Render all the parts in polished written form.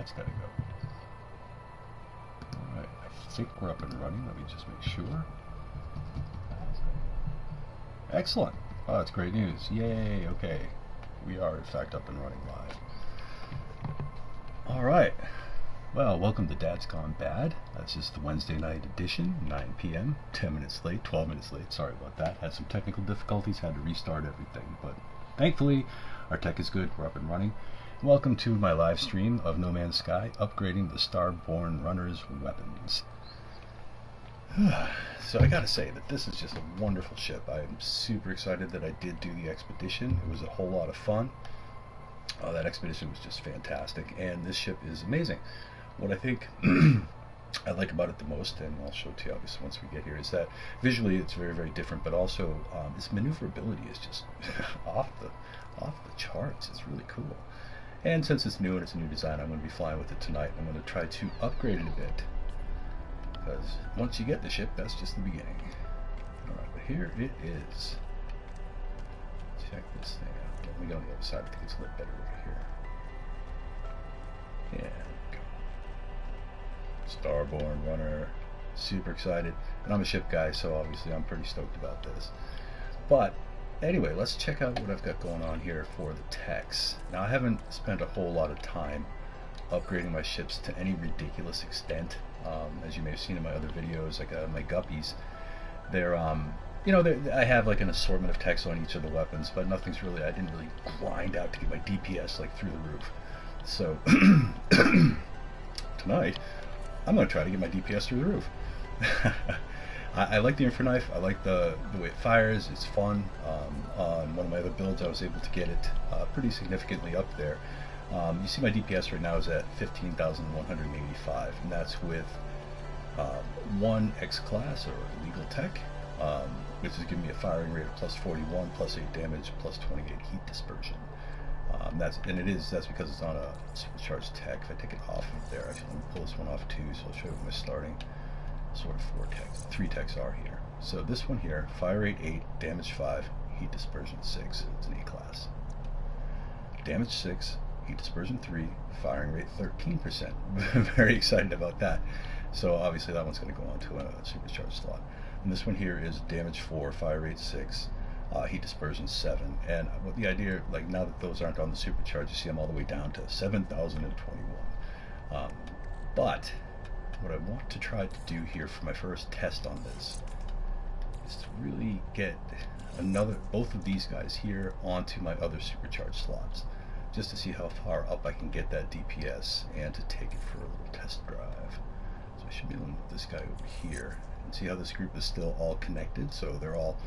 that's gotta go. Alright, I think we're up and running. Let me just make sure. Excellent. Oh, that's great news. Yay, okay. We are, in fact, up and running live. Alright. Well, welcome to Dad's Gone Bad. This is the Wednesday night edition, 9 p.m., 10 minutes late, 12 minutes late. Sorry about that. Had some technical difficulties, had to restart everything. But thankfully, our tech is good. We're up and running. Welcome to my live stream of No Man's Sky, upgrading the Starborn Runner's weapons. So I gotta say that this is just a wonderful ship. I am super excited that I did do the expedition. It was a whole lot of fun. That expedition was just fantastic, and this ship is amazing. What I think I like about it the most, and I'll show it to you obviously once we get here, is that visually it's very, very different, but also its maneuverability is just off the charts. It's really cool. And since it's new and it's a new design, I'm going to be flying with it tonight. I'm going to try to upgrade it a bit, because once you get the ship, that's just the beginning. Alright, but here it is. Check this thing out. Let me go on the other side. I think it's lit better over here. Yeah. Starborn Runner, super excited, and I'm a ship guy, so obviously I'm pretty stoked about this. But anyway, let's check out what I've got going on here for the techs. Now, I haven't spent a whole lot of time upgrading my ships to any ridiculous extent. As you may have seen in my other videos, like my guppies, they're I have like an assortment of techs on each of the weapons, but nothing's really, I didn't really grind out to get my DPS like through the roof. So tonight I'm going to try to get my DPS through the roof. I like the Infraknife. I like the way it fires. It's fun. On one of my other builds, I was able to get it pretty significantly up there. You see my DPS right now is at 15,185, and that's with one X-Class or legal tech, which is giving me a firing rate of plus 41, plus 8 damage, plus 28 heat dispersion. That's because it's on a supercharged tech. If I take it off of there, actually, let me pull this one off too, so I'll show you what my starting sort of 4 techs, 3 techs are here. So this one here, fire rate 8, damage 5, heat dispersion 6. It's an A-class. Damage 6, heat dispersion 3, firing rate 13%. Very excited about that. So obviously that one's going to go on to a supercharged slot. And this one here is damage 4, fire rate 6. Heat dispersion 7, and what the idea, like now that those aren't on the supercharge, you see I'm all the way down to 7,021. But what I want to try to do here for my first test on this is to really get both of these guys here onto my other supercharged slots, just to see how far up I can get that DPS and to take it for a little test drive. So I should be able to move this guy over here and see how this group is still all connected, so they're all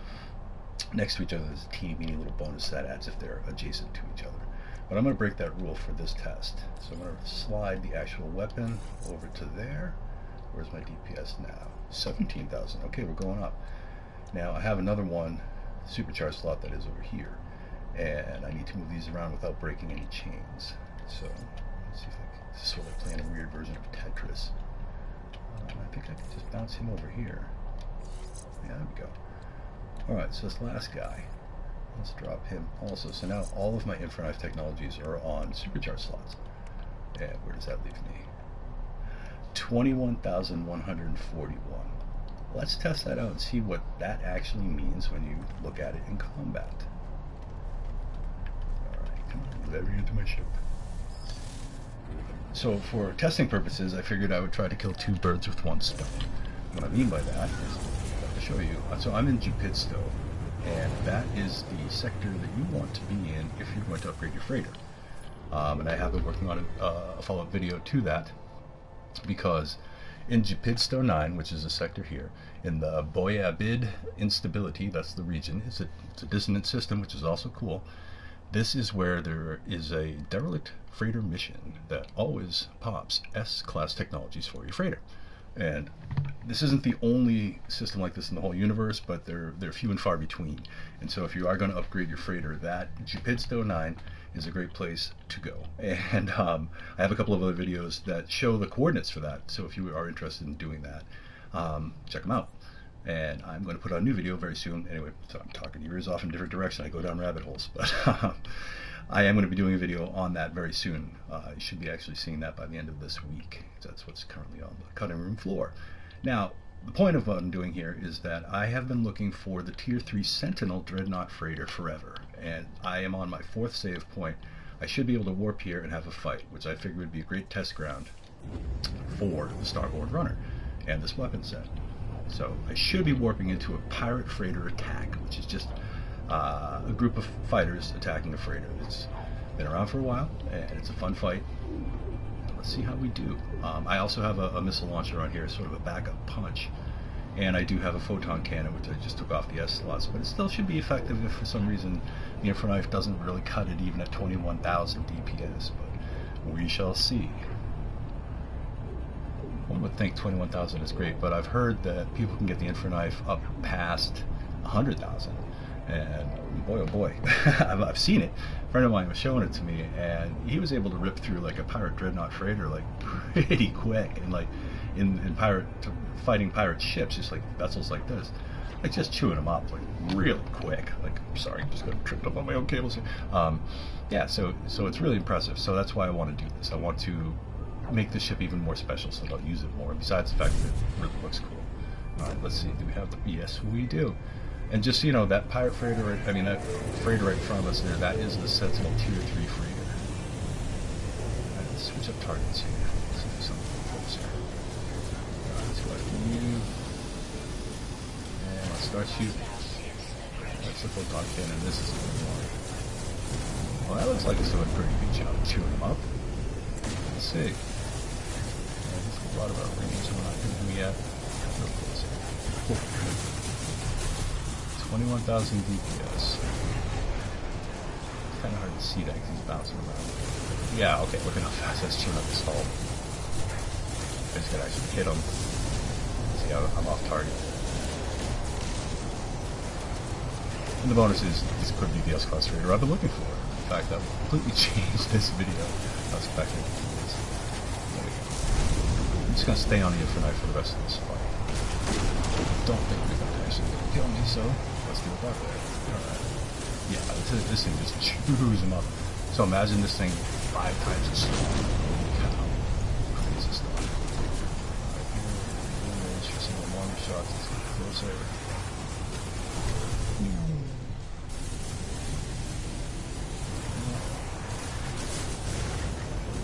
next to each other. There's a teeny weeny little bonus that adds if they're adjacent to each other. But I'm going to break that rule for this test. So I'm going to slide the actual weapon over to there. Where's my DPS now? 17,000. Okay, we're going up. Now I have another one supercharged slot that is over here, and I need to move these around without breaking any chains. So let's see if this is sort of playing a weird version of Tetris. I think I can just bounce him over here. Yeah, there we go. Alright, so this last guy, let's drop him also. So now all of my Infraknife technologies are on supercharged slots. And where does that leave me? 21,141. Let's test that out and see what that actually means when you look at it in combat. Alright, come on, let me into my ship. So for testing purposes, I figured I would try to kill 2 birds with 1 stone. What I mean by that is, to show you, so I'm in Jupidsto, and that is the sector that you want to be in if you're going to upgrade your freighter. And I have been working on a follow-up video to that, because in Jupidsto IX, which is a sector here, in the Boyabid instability, that's the region, it's a dissonant system, which is also cool. This is where there is a derelict freighter mission that always pops S-class technologies for your freighter. And this isn't the only system like this in the whole universe, but they're few and far between. And so if you are going to upgrade your freighter, that Jupidsto IX is a great place to go. And I have a couple of other videos that show the coordinates for that. So if you are interested in doing that, check them out. and I'm going to put out a new video very soon. Anyway, so I'm talking your ears off in different direction. I go down rabbit holes, but I am going to be doing a video on that very soon. You should be actually seeing that by the end of this week. That's what's currently on the cutting room floor. Now, the point of what I'm doing here is that I have been looking for the Tier 3 Sentinel Dreadnaught Freighter forever, and I am on my 4th save point. I should be able to warp here and have a fight, which I figured would be a great test ground for the Starborn Runner and this weapon set. So I should be warping into a Pirate Freighter attack, which is just a group of fighters attacking a freighter. It's been around for a while, and it's a fun fight. Let's see how we do. I also have a missile launcher on here, sort of a backup punch, and I do have a photon cannon, which I just took off the S slots, but it still should be effective if for some reason the Infraknife doesn't really cut it even at 21,000 DPS, but we shall see. One would think 21,000 is great, but I've heard that people can get the Infraknife up past 100,000. And boy, oh boy, I've seen it. A friend of mine was showing it to me, and he was able to rip through like a Pirate Dreadnaught Freighter like pretty quick, and like in fighting pirate ships, just like vessels like this, like just chewing them up like really quick. Like, sorry, just got tripped up on my own cables here. Yeah, so it's really impressive. So that's why I want to do this. I want to make the ship even more special, so that I'll use it more. Besides the fact that it really looks cool. All right, let's see. Do we have the? Yes, we do. And just so you know, that Pirate Freighter, I mean that freighter right in front of us there, that is the Sentinel Tier 3 Freighter. Alright, let's switch up targets here. Let's do something closer. Alright, let's go after you. And let's start shooting. That's the photon cannon, this is a good one. Well, that looks like it's doing a pretty good job chewing them up. Let's see. Yeah, this is a lot of our range, so we're not going to do yet. Real close here. 21,000 DPS. It's kind of hard to see that because he's bouncing around. Yeah, okay, look at how fast that's chewing up this hull. I just gotta actually hit him. See, I'm off target. And the bonus is, this could be the S-Class Freighter I've been looking for. In fact, that will completely change this video. How spectacular it is. There we go. I'm just gonna stay on the Infraknife for the rest of this fight. Don't think we're gonna actually kill me, so let's do it that way. Alright. Yeah, this thing just chews them up. So imagine this thing 5 times as strong. Holy cow. Crazy stuff. Alright, here, range for some longer shots. Let's get closer.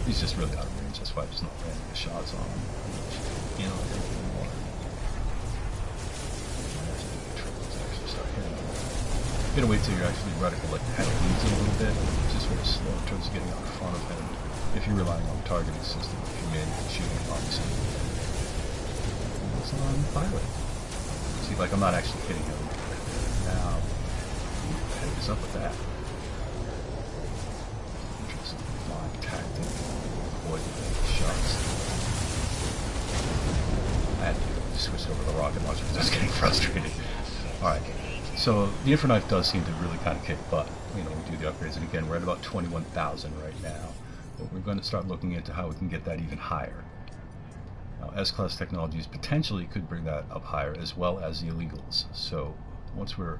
He's just really out of range, that's why I'm just not landing the shots on him. You know, anymore. You're gonna wait till you're actually reticle like the head leads in a little bit, just sort of slow towards getting out in front of him. If you're relying on the targeting system, if you're manually shooting, obviously. It's on pilot. See, like I'm not actually hitting him. Now, who the heck is up with that? Interesting. Flying tactic. Avoid the shots. I had to switch over to the rocket launcher because I was getting frustrated. Alright. So the Infraknife does seem to really kind of kick butt. You know, we do the upgrades, and again, we're at about 21,000 right now. But we're going to start looking into how we can get that even higher. Now, S-Class technologies potentially could bring that up higher, as well as the illegals. So once we're...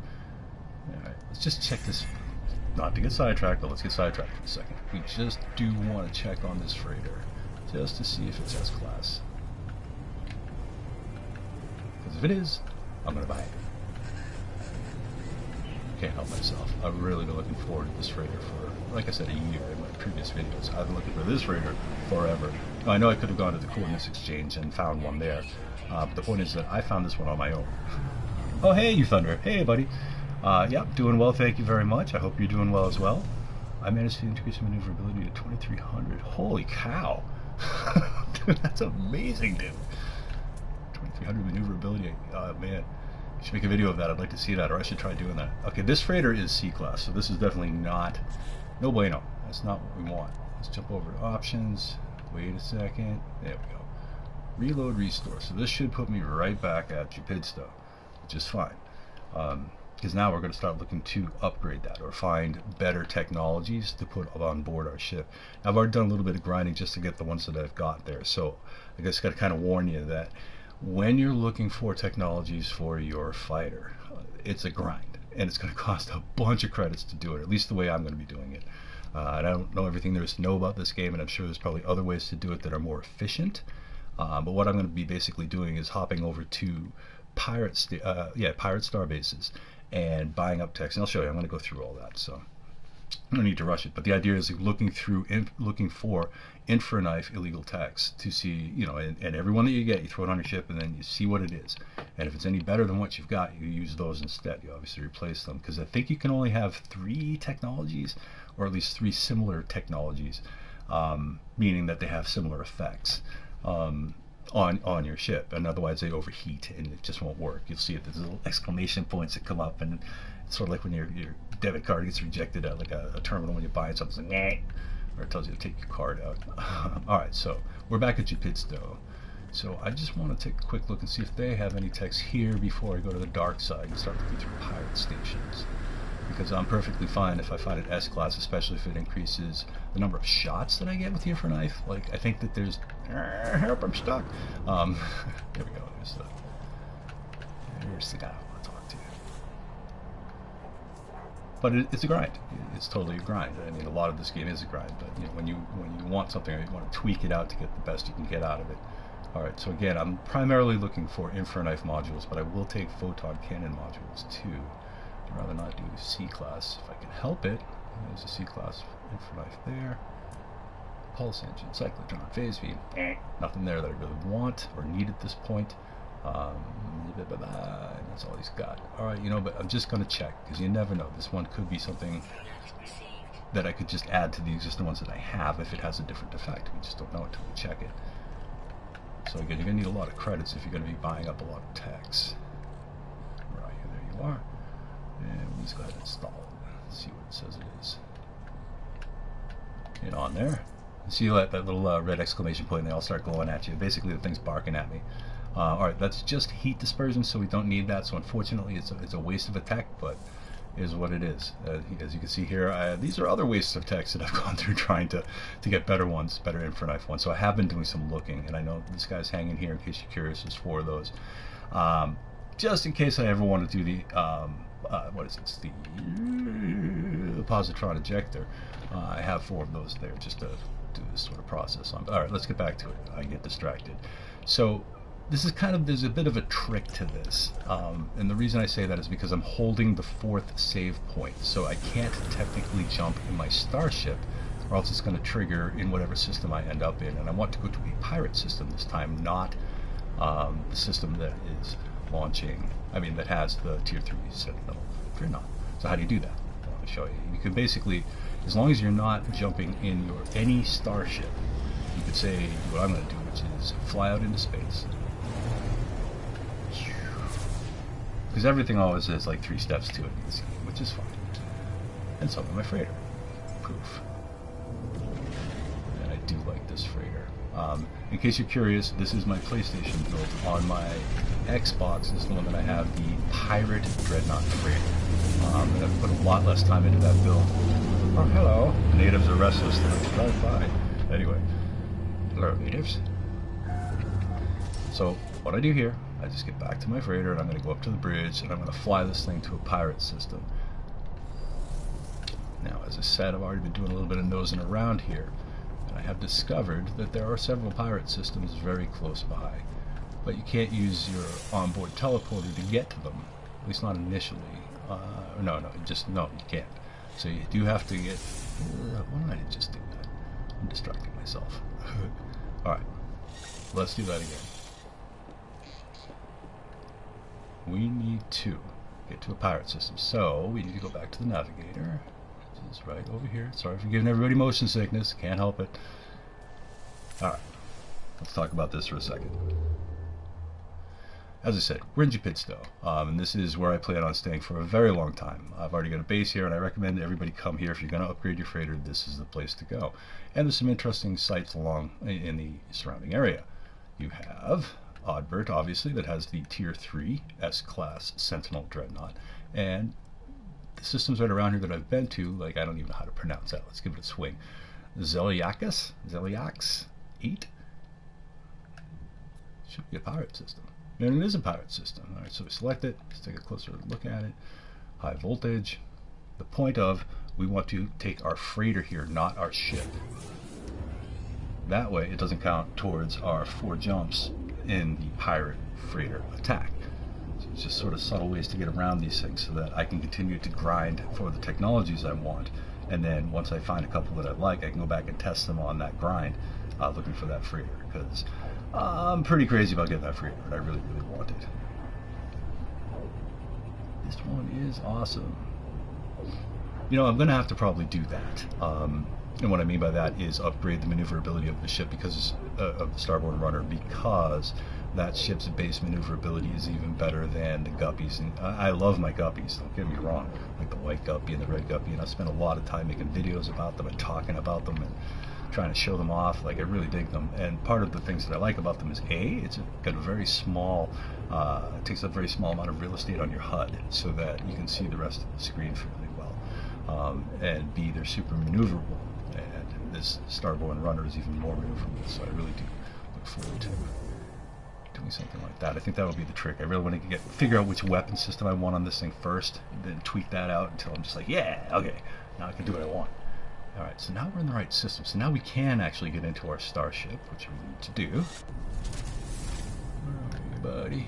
Alright, let's just check this. Not to get sidetracked, but let's get sidetracked for a second. We just do want to check on this freighter, just to see if it's S-Class. Because if it is, I'm going to buy it. Can't help myself. I've really been looking forward to this freighter for, like I said, a year in my previous videos. I've been looking for this freighter forever. Now, I know I could have gone to the Coordinates Exchange and found one there, but the point is that I found this one on my own. Oh, hey, you Thunder. Hey, buddy. Yeah, doing well, thank you very much. I hope you're doing well as well. I managed to increase maneuverability to 2,300. Holy cow. Dude, that's amazing, dude. 2,300 maneuverability. Man. I should make a video of that. I'd like to see that, or I should try doing that. Okay, this freighter is C-Class, so this is definitely not... No bueno. That's not what we want. Let's jump over to options. Wait a second. There we go. Reload, restore. So this should put me right back at Jupidsto, which is fine. Because now we're going to start looking to upgrade that, or find better technologies to put on board our ship. Now, I've already done a little bit of grinding just to get the ones that I've got there, so I guess got to kind of warn you that when you're looking for technologies for your fighter, it's a grind, and it's going to cost a bunch of credits to do it, at least the way I'm going to be doing it. I don't know everything there is to know about this game, and I'm sure there's probably other ways to do it that are more efficient. But what I'm going to be basically doing is hopping over to Pirate Starbases and buying up techs, and I'll show you. I'm going to go through all that, so I don't need to rush it. But the idea is looking for Infraknife illegal techs to see, you know, and every one that you get, you throw it on your ship, and then you see what it is. And if it's any better than what you've got, you use those instead. You obviously replace them, because I think you can only have 3 technologies, or at least 3 similar technologies, meaning that they have similar effects on your ship, and otherwise they overheat and it just won't work. You'll see it. There's little exclamation points that come up, and it's sort of like when your debit card gets rejected at like a terminal when you're buying something, like, or it tells you to take your card out. Alright, so we're back at Jupidsto. So I just want to take a quick look and see if they have any techs here before I go to the dark side and start looking through pirate stations. Because I'm perfectly fine if I fight at S-class, especially if it increases the number of shots that I get with the Infraknife. Like, I think that there's... help, I'm stuck! There we go. There's the guy I want to talk to. But it's a grind. It's totally a grind. I mean, a lot of this game is a grind, but you know, when you want something, you want to tweak it out to get the best you can get out of it. Alright, so again, I'm primarily looking for Infraknife modules, but I will take photon cannon modules too. I'd rather not do C-class if I can help it. There's a C-class Infraknife there. Pulse engine, cyclotron, phase feed. Nothing there that I really want or need at this point. And that's all he's got. Alright, you know, but I'm just going to check, because you never know. This one could be something that I could just add to the existing ones that I have if it has a different effect. We just don't know until we check it. So again, you're going to need a lot of credits if you're going to be buying up a lot of techs. Right, there you are. And we'll just go ahead and install it. Let's see what it says it is. Get on there. See that little red exclamation point, and they all start glowing at you. Basically, the thing's barking at me. Alright, that's just heat dispersion, so we don't need that. So unfortunately, it's a waste of a tech, but it is what it is. As you can see here, these are other wastes of techs that I've gone through trying to get better ones, better Infraknife ones. So I have been doing some looking, and I know this guy's hanging here in case you're curious. There's 4 of those. Just in case I ever want to do the what is this? The positron ejector. I have 4 of those there just to do this sort of process on. But alright, let's get back to it. I get distracted. So this is kind of, there's a bit of a trick to this, and the reason I say that is because I'm holding the 4th save point, so I can't technically jump in my starship, or else it's going to trigger in whatever system I end up in, and I want to go to a pirate system this time, not the system that is launching, that has the Tier 3 Sentinel Dreadnaught. So how do you do that? I want to show you. You can basically, as long as you're not jumping in any starship, you could say what I'm going to do, which is fly out into space. Because everything always has like 3 steps to it in this game, which is fine. And so with my freighter. Poof. And I do like this freighter. In case you're curious, this is my PlayStation build. On my Xbox, this is the one that I have, the Pirate Dreadnaught Freighter. And I've put a lot less time into that build. Oh, hello. The natives are restless. They like to drive by. Anyway. Hello, natives. So, what I do here, I just get back to my freighter and I'm going to go up to the bridge and I'm going to fly this thing to a pirate system. Now, as I said, I've already been doing a little bit of nosing around here, and I have discovered that there are several pirate systems very close by, but you can't use your onboard teleporter to get to them, at least not initially. No, you can't. So you do have to get... why did I just do that? I'm distracting myself. Alright, let's do that again. We need to get to a pirate system, so we need to go back to the navigator, which is right over here. Sorry for giving everybody motion sickness, can't help it. Alright, let's talk about this for a second. As I said, we're in Jupidsto, and this is where I plan on staying for a very long time. I've already got a base here, and I recommend everybody come here. If you're going to upgrade your freighter, this is the place to go. And there's some interesting sites along in the surrounding area. You have Odbert, obviously, that has the Tier 3 S-class Sentinel Dreadnaught, and the systems right around here that I've been to, like, I don't even know how to pronounce that. Let's give it a swing. Zeliax 8 should be a pirate system. And it is a pirate system. All right, so we select it. Let's take a closer look at it. High voltage. The point of, we want to take our freighter here, not our ship. That way it doesn't count towards our 4 jumps in the pirate freighter attack. So it's just sort of subtle ways to get around these things so that I can continue to grind for the technologies I want. And then once I find a couple that I like, I can go back and test them on that grind, looking for that freighter. Because I'm pretty crazy about getting that freighter, and I really, really want it. This one is awesome. You know, I'm going to have to probably do that. And what I mean by that is upgrade the maneuverability of the ship because of the Starborn Runner, because that ship's base maneuverability is even better than the guppies. And I love my guppies, don't get me wrong, like the white guppy and the red guppy, and I spent a lot of time making videos about them and talking about them and trying to show them off. Like, I really dig them. And part of the things that I like about them is it's got a very small, it takes a very small amount of real estate on your HUD so that you can see the rest of the screen fairly well. And B, they're super maneuverable. And this Starborn Runner is even more maneuverable, so I really do look forward to doing something like that. I think that would be the trick. I really want to figure out which weapon system I want on this thing first, and then tweak that out until I'm just like, yeah, okay, now I can do what I want. Alright, so now we're in the right system. So now we can actually get into our starship, which we need to do. Where are you, buddy?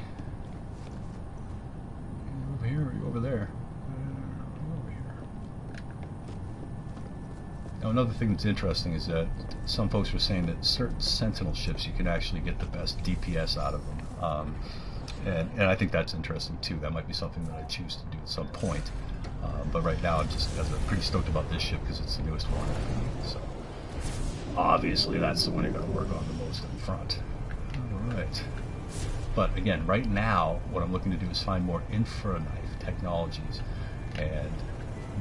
Are you over here or are you over there? Over here. Now, another thing that's interesting is that some folks were saying that certain Sentinel ships you can actually get the best DPS out of them. And I think that's interesting too. That might be something that I choose to do at some point. But right now I'm pretty stoked about this ship because it's the newest one. So obviously that's the one you got to work on the most in front. Alright. But again, right now what I'm looking to do is find more infraknife technologies. And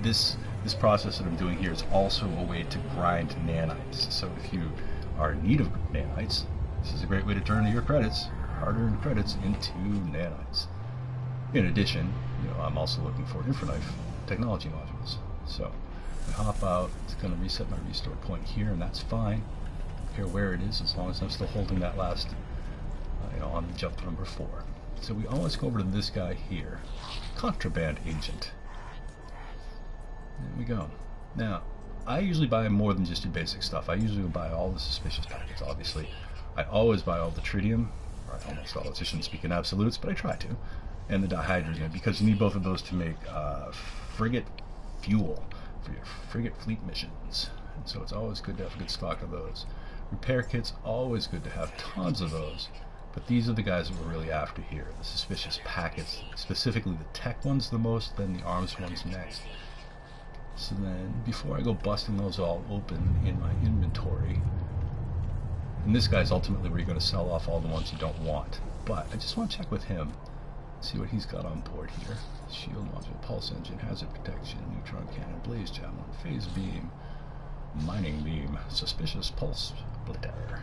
this process that I'm doing here is also a way to grind nanites. So if you are in need of nanites, this is a great way to turn your credits, hard-earned credits, into nanites. In addition, I'm also looking for infraknife technology modules. So I hop out, it's going to reset my restore point here, and that's fine. I don't care where it is as long as I'm still holding that last, on jump number 4. So we always go over to this guy here, contraband agent. There we go. Now, I usually buy more than just your basic stuff. I usually buy all the suspicious packets, obviously. I always buy all the tritium, or almost all. I shouldn't speak in absolutes, but I try to. And the dihydrogen, because you need both of those to make frigate fuel for your frigate fleet missions. And so it's always good to have a good stock of those. Repair kits, always good to have tons of those. But these are the guys that we're really after here. The suspicious packets, specifically the tech ones the most, then the arms ones next. So then, before I go busting those all open in my inventory, and this guy's ultimately where you're going to sell off all the ones you don't want. But I just want to check with him, see what he's got on board here. Shield module, pulse engine, hazard protection, neutron cannon, blaze javelin, phase beam, mining beam, suspicious pulse splitter,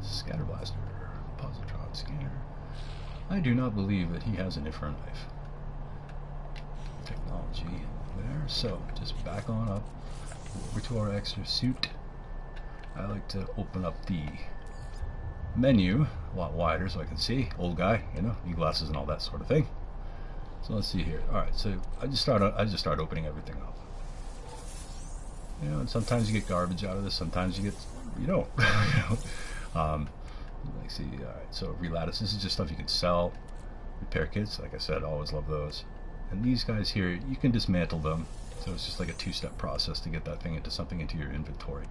scatter blaster, positron scanner. I do not believe that he has an infraknife technology there. So just back on up over to our extra suit. I like to open up the menu a lot wider so I can see. Old guy, need glasses and all that sort of thing. So let's see here. Alright, so I just start opening everything up. And sometimes you get garbage out of this, sometimes you don't. Let's see, alright, so relattice, this is just stuff you can sell. Repair kits, like I said, always love those. And these guys here, you can dismantle them. So it's just like a 2-step process to get that thing into your inventory.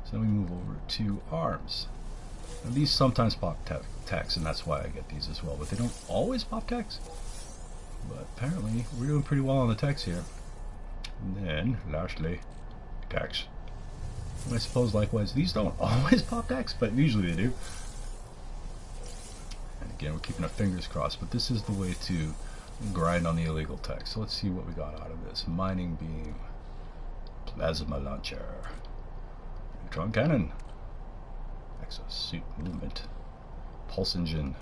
So then we move over to arms. Now these sometimes pop techs, and that's why I get these as well, but they don't always pop techs. But apparently we're doing pretty well on the techs here. And then, lastly, techs. And I suppose likewise, these don't always pop techs, but usually they do. And again, we're keeping our fingers crossed, but this is the way to grind on the illegal tech. So let's see what we got out of this. Mining beam, plasma launcher, neutron cannon, exosuit movement, pulse engine.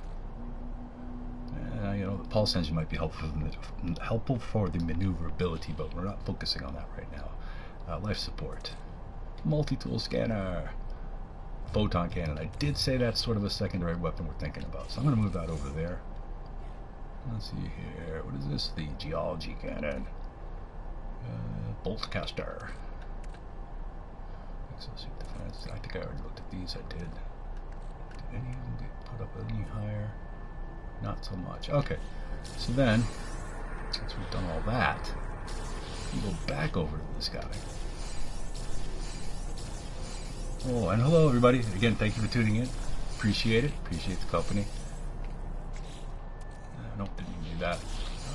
The pulse engine might be helpful for the maneuverability, but we're not focusing on that right now. Life support, multi-tool scanner, photon cannon. I did say that's sort of a secondary weapon we're thinking about, so I'm going to move that over there. Let's see here. What is this? The geology cannon. Bolt caster. Exosuit defense. I think I already looked at these. I did. Did any of them get put up any higher? Not so much. Okay. So then, once we've done all that, we go back over to this guy. Oh, and hello everybody. Again, thank you for tuning in. Appreciate it. Appreciate the company. Nope, didn't do that.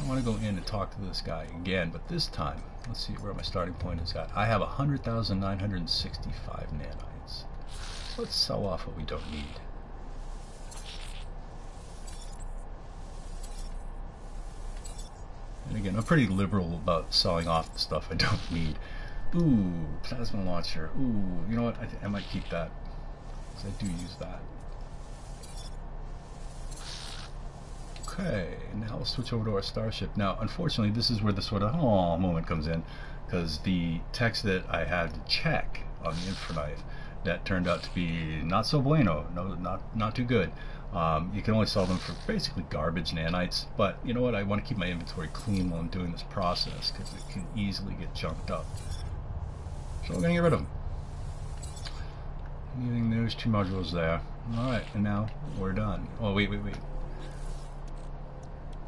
I want to go in and talk to this guy again, but this time, let's see where my starting point is at. I have 100,965 nanites. So let's sell off what we don't need. And again, I'm pretty liberal about selling off the stuff I don't need. Ooh, plasma launcher. Ooh, you know what? I might keep that, because I do use that. Okay, now we'll switch over to our starship. Now, unfortunately, this is where the sort of moment comes in, because the text that I had to check on the Infraknife, that turned out to be not so bueno, no, not too good. You can only sell them for basically garbage nanites, but you know what? I want to keep my inventory clean while I'm doing this process, because it can easily get junked up. So we're going to get rid of them. Leaving those two modules there. Alright, and now we're done. Oh, wait.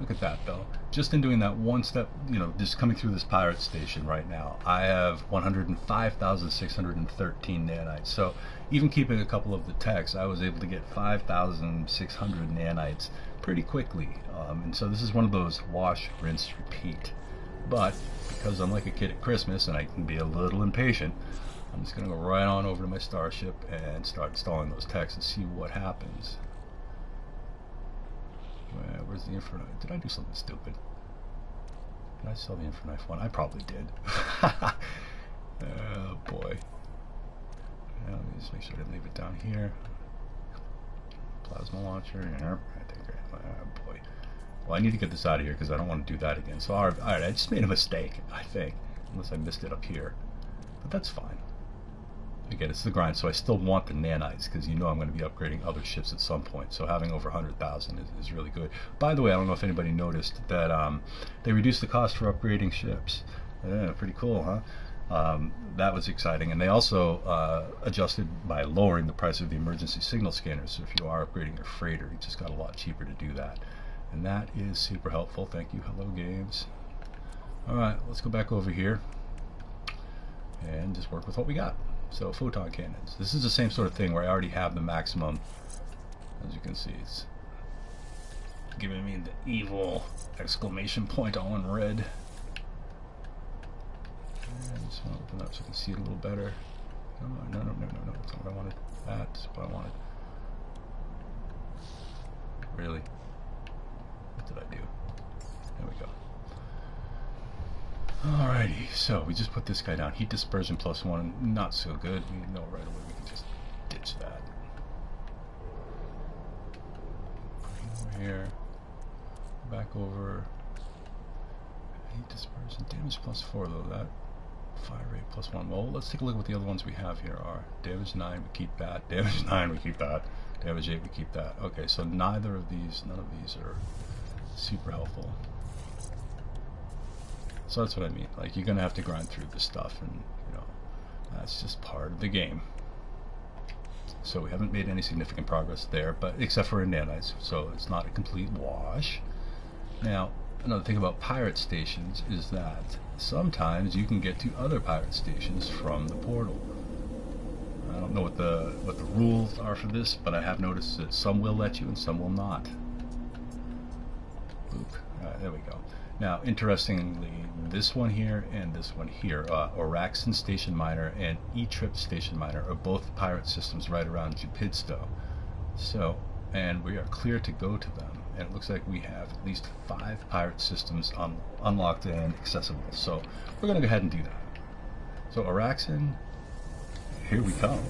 Look at that, though. Just in doing that one step, you know, just coming through this pirate station right now, I have 105,613 nanites. So even keeping a couple of the techs, I was able to get 5,600 nanites pretty quickly. And so this is one of those wash, rinse, repeat. But because I'm like a kid at Christmas and I can be a little impatient, I'm just going to go right on over to my starship and start installing those techs and see what happens. Where's the Infraknife? Did I do something stupid? Did I sell the Infraknife one? I probably did. Oh boy. Now, let me just make sure I didn't leave it down here. Plasma launcher. I think. Oh boy. Well, I need to get this out of here because I don't want to do that again. So, alright, I just made a mistake, I think. Unless I missed it up here. But that's fine. Again, it's the grind, so I still want the nanites because you know I'm going to be upgrading other ships at some point. So having over 100,000 is really good. By the way, I don't know if anybody noticed that they reduced the cost for upgrading ships. Yeah, pretty cool, huh? That was exciting. And they also adjusted by lowering the price of the emergency signal scanners. So if you are upgrading your freighter, it just got a lot cheaper to do that. And that is super helpful. Thank you. Hello, games. Alright, let's go back over here and just work with what we got. So photon cannons. This is the same sort of thing where I already have the maximum. As you can see, it's giving me the evil exclamation point all in red. And I just want to open up so I can see it a little better. No, that's not what I wanted. That's what I wanted. Really? What did I do? There we go. Alrighty, so we just put this guy down. Heat dispersion +1, not so good. We know right away we can just ditch that. Over here, back over. Heat dispersion, damage +4 though. That fire rate +1. Well, let's take a look at what the other ones we have here are. Damage 9, we keep that. Damage 9, we keep that. Damage 8, we keep that. Okay, so none of these are super helpful. So that's what I mean. Like, you're gonna have to grind through this stuff, and you know, that's just part of the game. So we haven't made any significant progress there, but except for in nanites, so it's not a complete wash. Now, another thing about pirate stations is that sometimes you can get to other pirate stations from the portal. I don't know what the rules are for this, but I have noticed that some will let you and some will not. Boop. Alright, there we go. Now, interestingly, this one here and this one here, Oraxin Station Miner and E-Trip Station Miner are both pirate systems right around Jupidsto. So, and we are clear to go to them. And it looks like we have at least 5 pirate systems unlocked and accessible. So, we're going to go ahead and do that. So, Oraxin, here we come.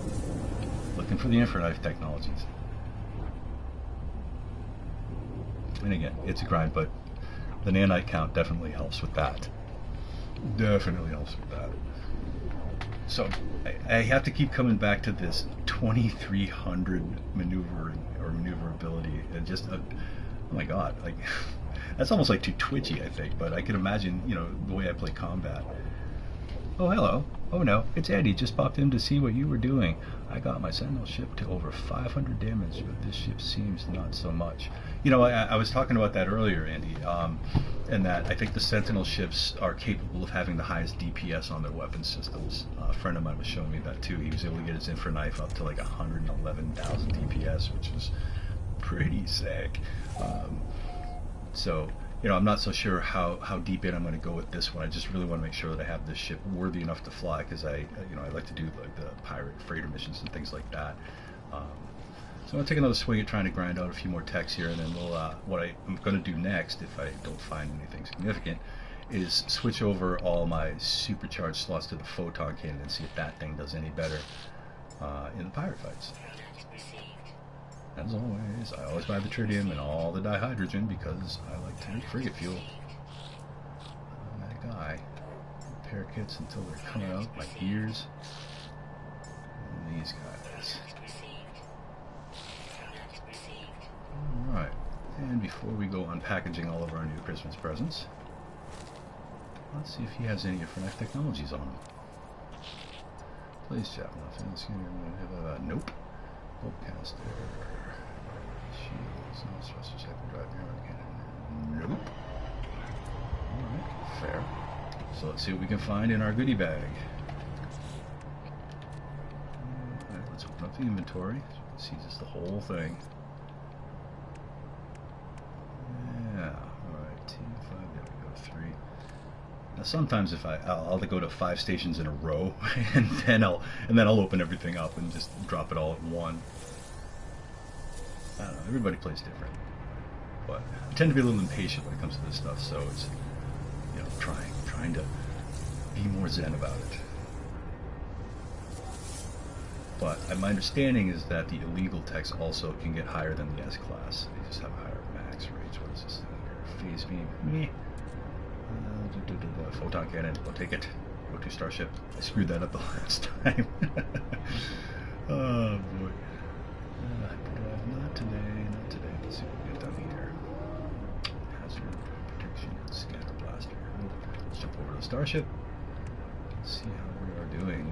Looking for the Infraknife technologies. And again, it's a grind, but the nanite count definitely helps with that. Definitely helps with that. So I have to keep coming back to this 2300 maneuvering or maneuverability, and just oh my god, like That's almost like too twitchy, I think, but I can imagine, you know, the way I play combat. Oh, hello. Oh, no, it's Eddie. Just popped in to see what you were doing. I got my Sentinel ship to over 500 damage, but this ship seems not so much. You know, I was talking about that earlier, Andy, and that I think the Sentinel ships are capable of having the highest DPS on their weapon systems. A friend of mine was showing me that, too. He was able to get his infra knife up to like 111,000 DPS, which is pretty sick. So, you know, I'm not so sure how deep in I'm going to go with this one. I just really want to make sure that I have this ship worthy enough to fly, because I like to do like the pirate freighter missions and things like that. So I'm going to take another swing at trying to grind out a few more techs here, and then we'll, what I'm going to do next, if I don't find anything significant, is switch over all my supercharged slots to the photon cannon and see if that thing does any better in the pirate fights. As always, I always buy the tritium and all the dihydrogen because I like to make frigate fuel. That guy. Repair kits until they're coming out like ears. And these guys. Alright, and before we go unpackaging all of our new Christmas presents, let's see if he has any different technologies on him. Please check nothing. Nope. Boltcaster. Shields. No supposed to check the drive again. Nope. Alright, fair. So let's see what we can find in our goodie bag. Alright, let's open up the inventory so we can see just the whole thing. Yeah, alright, 2, 5, there we go, 3. Now sometimes if I'll go to 5 stations in a row and then I'll open everything up and just drop it all at one. I don't know, everybody plays different. But I tend to be a little impatient when it comes to this stuff, so it's, you know, trying to be more zen about it. But my understanding is that the illegal techs also can get higher than the S class. They just have a higher max range. What is this thing here? Phase beam. Meh. Photon cannon. I'll take it. Go to Starship. I screwed that up the last time. Oh boy. Not today. Not today. Let's see what we get done here. Hazard protection. Scatter blaster. Let's jump over to the Starship. Let's see how we are doing.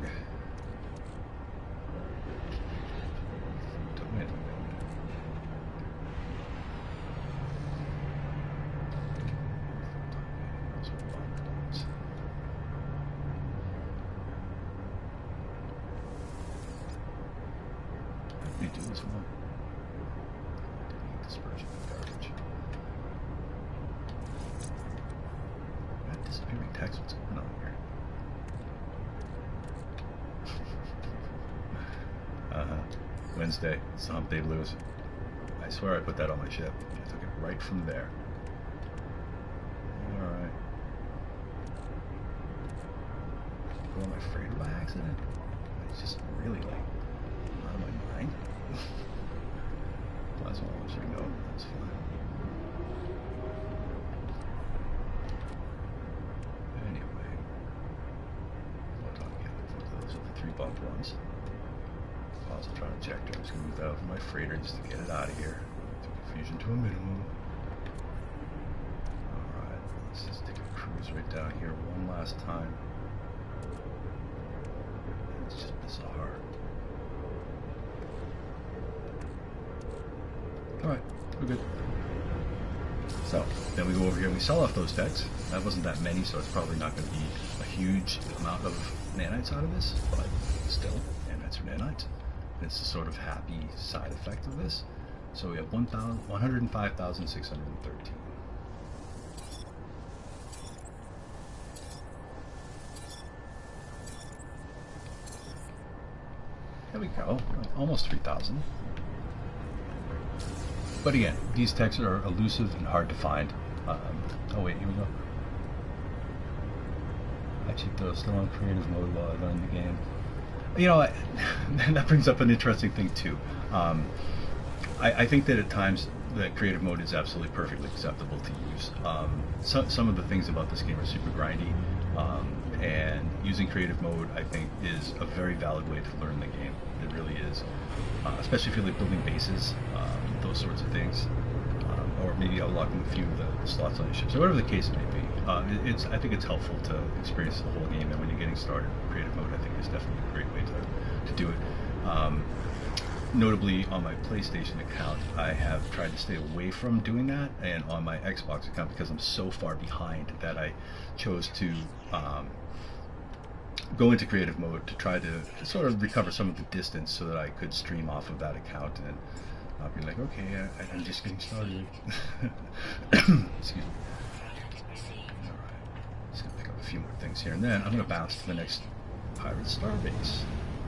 Do this one. Dispersion of garbage. Got disappearing text. What's going on here? Wednesday. It's hump day blues. I swear I put that on my ship. I took it right from there. Alright. Put on my freighter by accident. It's just really like out of my mind. Plasma launcher, no, that's fine. Anyway, photon cannon, those are the 3 bump ones. Also trying to check. I'm just going to move that over my freighter just to get it out of here. Confusion to a minimum. Alright, let's just take a cruise right down here one last time. It's just bizarre. Alright, we're good. So, then we go over here and we sell off those techs. That wasn't that many, so it's probably not going to be a huge amount of nanites out of this, but still, nanites are nanites. And it's the sort of happy side effect of this. So we have 105,613. There we go, almost 3,000. But again, these techs are elusive and hard to find. Oh wait, here we go. Actually, they're still on creative mode while I learn the game. You know, that brings up an interesting thing too. I think that at times the creative mode is absolutely perfectly acceptable to use. Some of the things about this game are super grindy, and using creative mode, I think, is a very valid way to learn the game. It really is, especially if you're like building bases, those sorts of things. or maybe unlocking a few of the slots on your ship. So whatever the case may be, I think it's helpful to experience the whole game, and when you're getting started in creative mode, I think it's definitely a great way to do it. Notably, on my PlayStation account, I have tried to stay away from doing that, and on my Xbox account, because I'm so far behind, that I chose to go into creative mode to try to sort of recover some of the distance so that I could stream off of that account and be like, okay, I'm just getting started. Excuse me. Alright, just gonna pick up a few more things here, and then I'm gonna bounce to the next Pirate Starbase,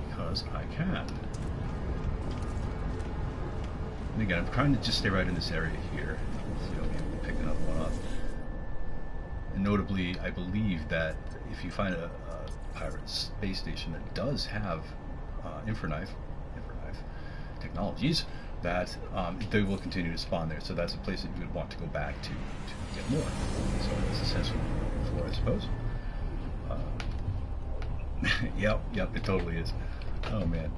because I can. And again, I'm trying to just stay right in this area here, so maybe pick another one up. And notably, I believe that if you find a pirate space station that does have infraknife technologies, that they will continue to spawn there. So that's a place that you would want to go back to get more. So that's essentially what we're looking for, I suppose. Yep, it totally is. Oh man.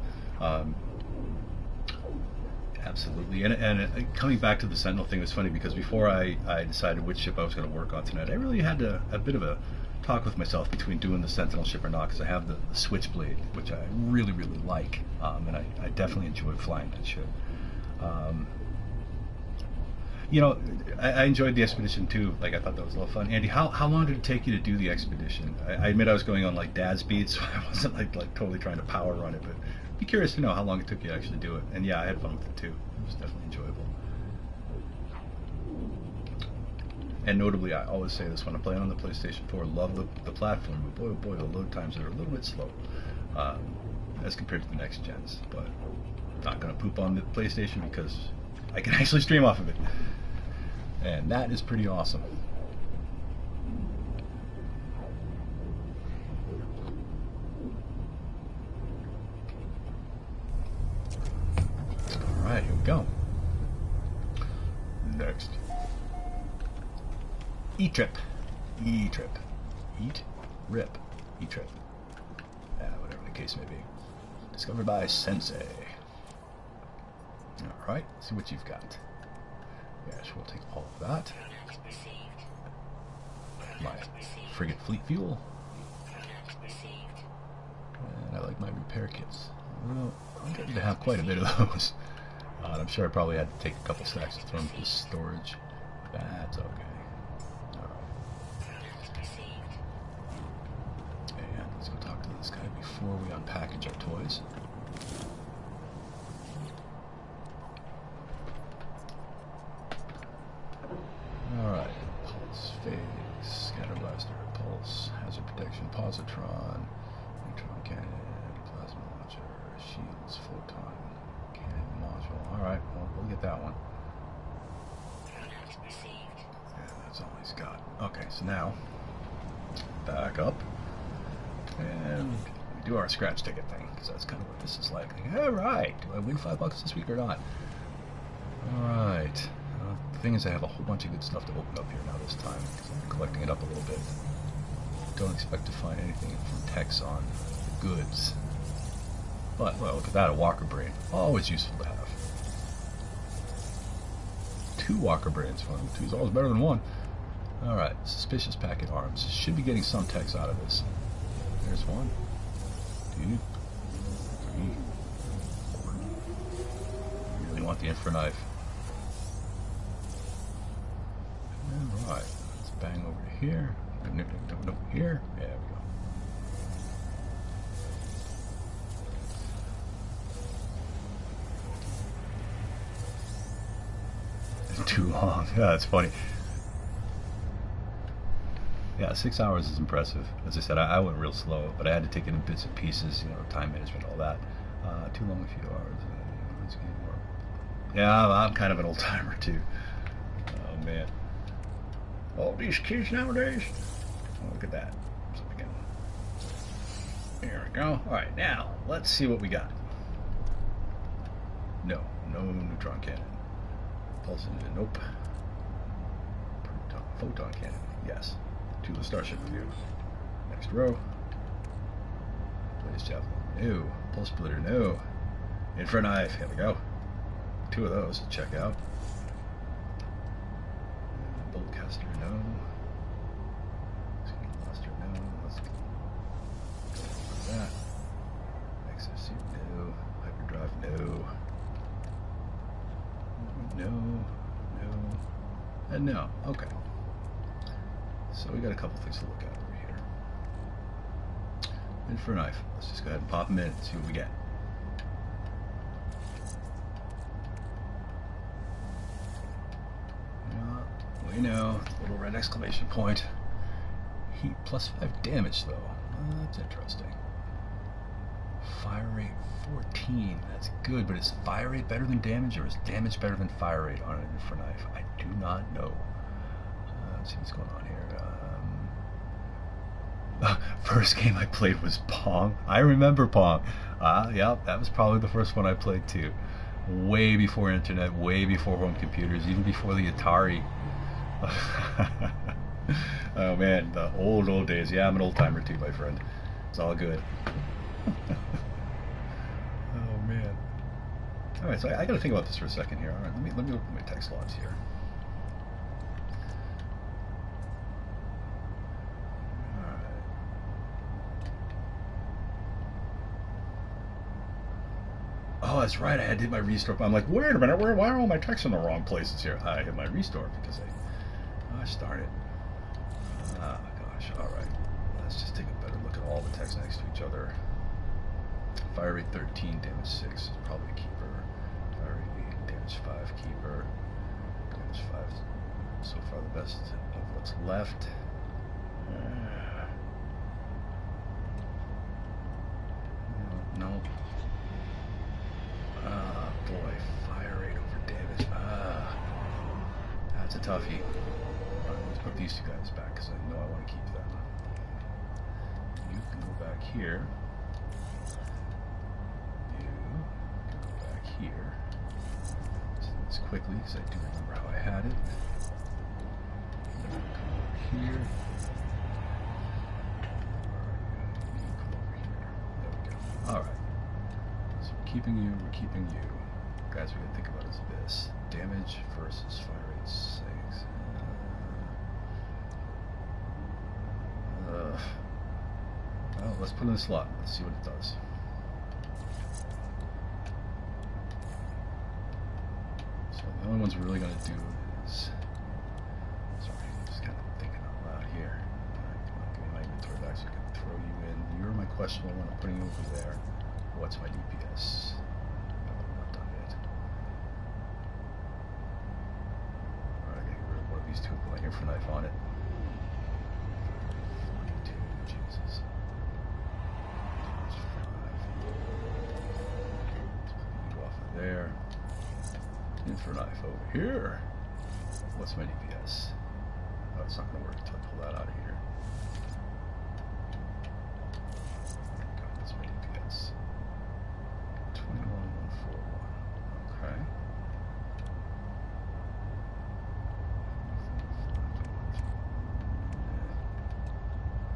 Absolutely. And coming back to the Sentinel thing was funny, because before I decided which ship I was going to work on tonight, I really had a bit of a talk with myself between doing the Sentinel ship or not, because I have the Switchblade, which I really like, and I definitely enjoy flying that ship. You know, I enjoyed the expedition too. Like, I thought that was a lot of fun. Andy, how long did it take you to do the expedition? I admit I was going on like dad speed, so I wasn't like totally trying to power run it, but I'd be curious to know how long it took you to actually do it. And yeah, I had fun with it too. It was definitely enjoyable. And notably, I always say this when I'm playing on the PlayStation 4, love the platform, but boy oh boy, the load times are a little bit slow as compared to the next gens. But not going to poop on the PlayStation, because I can actually stream off of it, and that is pretty awesome. Alright, here we go. Next. E-Trip. E-Trip. Eat, rip. E-Trip. Whatever the case may be. Discovered by Sensei. Alright, see what you've got. Yes, we'll take all of that. My frigate fleet fuel. And I like my repair kits. Well, I'm getting to have quite a bit of those. I'm sure I probably had to take a couple stacks to throw into storage. That's okay. And let's go talk to this guy before we unpackage our toys. Alright, pulse, phase, scatter blaster, pulse, hazard protection, positron, neutron cannon, plasma launcher, shields, photon cannon module. Alright, well, we'll get that one. Yeah, that's all he's got. Okay, so now, back up, and we do our scratch ticket thing, because that's kind of what this is like. Alright, do I win $5 this week or not? Alright. The thing is, I have a whole bunch of good stuff to open up here now this time, because I'm collecting it up a little bit. Don't expect to find anything from Tex on the goods. But, well, look at that, a Walker Brain. Always useful to have. 2 Walker Brains. Well, 2 is always better than 1. Alright, Suspicious Packet Arms. Should be getting some Tex out of this. There's 1, 2, 3, 4. Really want the infraknife. Alright, let's bang over to here. No, here. There we go. Too long. Yeah, that's funny. Yeah, 6 hours is impressive. As I said, I went real slow, but I had to take it in bits and pieces, you know, time management, all that. Too long a few hours. Let's get more. Yeah, I'm kind of an old timer too. Oh man. All these kids nowadays. Oh, look at that. There we go. Alright, now, let's see what we got. No neutron cannon. Pulse engine, nope. Photon cannon, yes. To the starship view. Next row. Blaze javelin, no. Pulse splitter, no. Infraknife, here we go. 2 of those to check out. Caster, no. Luster, no. Let's go for that. Exosuit, no. Hyperdrive, no. No, no, and no. Okay. So we got a couple things to look at over here. In for a knife. Let's just go ahead and pop them in and see what we get. We know, little red exclamation point. Heat plus 5 damage though. That's interesting. Fire rate 14. That's good, but is fire rate better than damage, or is damage better than fire rate on an infra knife? I do not know. Let's see what's going on here. First game I played was Pong. I remember Pong. Yeah, that was probably the first one I played too. Way before internet, way before home computers, even before the Atari. Oh man, the old days. Yeah, I'm an old timer too, my friend. It's all good. Oh man. All right, so I got to think about this for a second here. All right, let me look at my text logs here. All right. Oh, that's right. I did my restore. I'm like, wait a minute. Why are all my texts in the wrong places here? I hit my restore because gosh darn it. Ah, gosh. All right. Let's just take a better look at all the text next to each other. Fire rate 13, damage 6 is probably a keeper. Fire rate 8, damage 5, keeper. Damage 5 so far the best of what's left. No. Ah, boy. Fire rate over damage. That's a toughie. Alright, let's put these two guys back because I know I want to keep them. You can go back here. Here. So this quickly because I do remember how I had it. Come over here. Come over here. There we go. Alright. So we're keeping you, Guys, we gotta think about is this. Damage versus fire rate 6. Well, let's put it in a slot. Let's see what it does. The only ones we're really going to do is... Sorry, I'm just kind of thinking out loud here. Alright, come on, give me my inventory back so I can throw you in. You're my questionable one. I'm putting you over there. What's my DPS? No, I'm not done yet. Alright, I gotta get rid of one of these two and put my infra knife on it. 42, Jesus. That's 5. Let's put you off of there. Infra knife over here. What's my DPS? Oh, it's not going to work until I pull that out of here. God, what's my DPS? 21,141. Okay.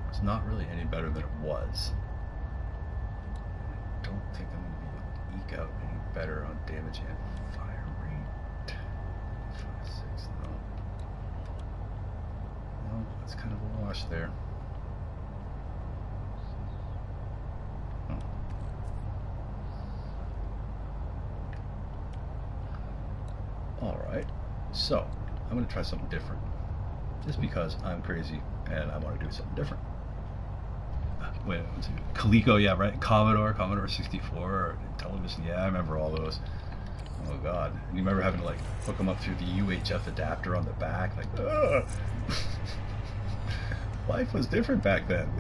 It's not really any better than it was. I don't think I'm going to be able to eke out any better on damage and fire rate. 5, 6, no. No, that's kind of a wash there. Alright, so I'm going to try something different. Just because I'm crazy and I want to do something different. Wait, Coleco, yeah, right? Commodore 64, television, yeah, I remember all those. Oh god, and you remember having to like hook them up through the UHF adapter on the back, like, ugh. Life was different back then.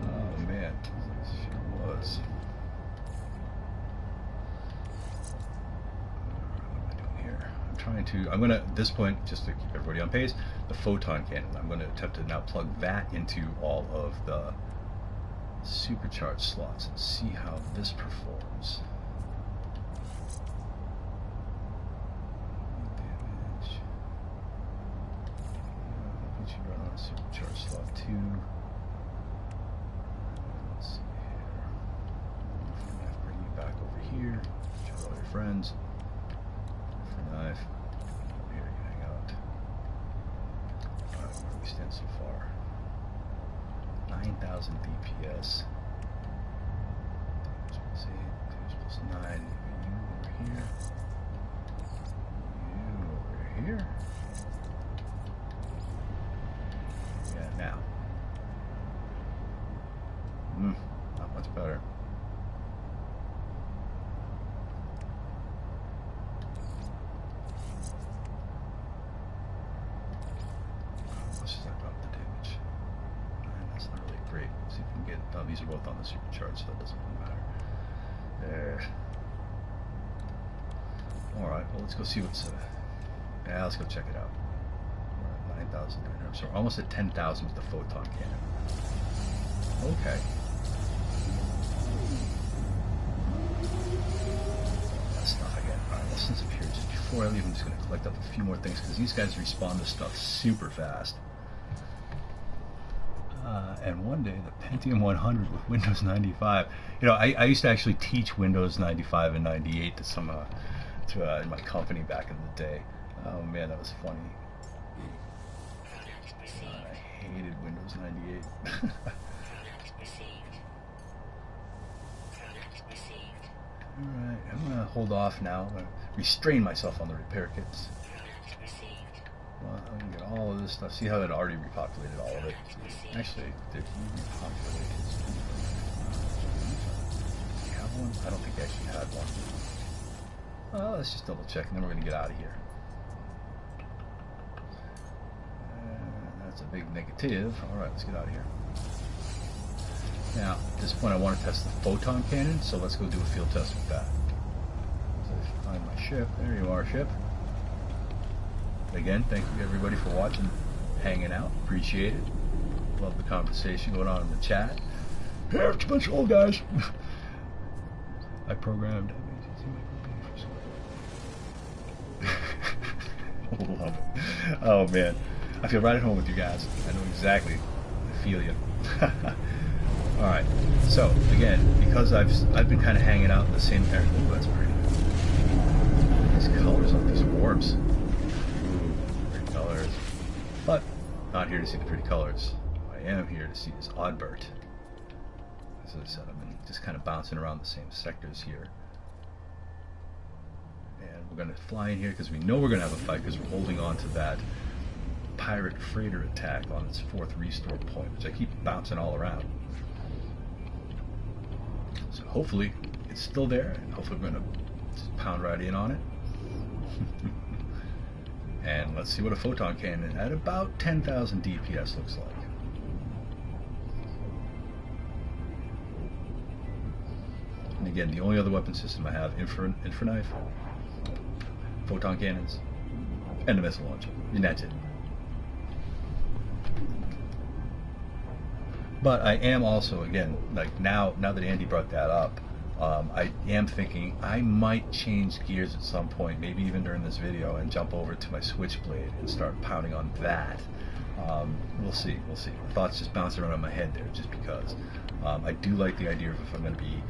Oh man, it sure was. What am I doing here? I'm gonna, at this point, just to keep everybody on pace, the photon cannon. I'm gonna attempt to now plug that into all of the supercharged slots and see how this performs. Damage. Put you right on a supercharged slot 2. Let's see here. I'm gonna bring you back over here. Show all your friends. For knife. Over here, you hang out. 9,000 DPS. Let's see, 2 plus 9. You over here. You over here. Yeah, now. Not much better. These are both on the supercharged, so that doesn't really matter. There. Alright, well, let's go see what's... yeah, let's go check it out. We're at 9,000. So we're almost at 10,000 with the photon cannon. Okay. That's not again. Alright, let's disappear. Just before I leave, I'm just going to collect up a few more things, because these guys respond to stuff super fast. And one day, the Pentium 100 with Windows 95. You know, I used to actually teach Windows 95 and 98 to some in my company back in the day. Oh man, that was funny. I hated Windows 98. Alright, I'm gonna hold off now. I'm gonna restrain myself on the repair kits. Well, I'm gonna get all of this stuff. See how it already repopulated all of it? Actually, did he repopulate his? Do you have one? I don't think I actually had one. Well, let's just double check, and then we're gonna get out of here. That's a big negative. All right, let's get out of here. Now, at this point, I want to test the photon cannon, so let's go do a field test with that. So I should find my ship. There you are, ship. Again, thank you everybody for watching, hanging out, appreciate it. Love the conversation going on in the chat. Yeah, it's a bunch of old guys. I programmed. Love it. Oh man, I feel right at home with you guys. I know exactly. I feel you. All right. So again, because I've been kind of hanging out in the same area. Oh, that's pretty. These colors on these orbs. Colors, but not here to see the pretty colors. What I am here to see is Odbert. As I said, I've been just kind of bouncing around the same sectors here, and we're going to fly in here because we know we're going to have a fight because we're holding on to that Pirate Freighter attack on its 4th restore point, which I keep bouncing all around. So hopefully it's still there, and hopefully we're going to just pound right in on it. And let's see what a photon cannon at about 10,000 DPS looks like. And again, the only other weapon system I have, Infraknife, photon cannons, and a missile launcher. And that's it. But I am also, again, like now that Andy brought that up, I am thinking I might change gears at some point, maybe even during this video, and jump over to my switchblade and start pounding on that. We'll see, we'll see. The thoughts just bouncing around in my head there, just because. I do like the idea of if I'm going to be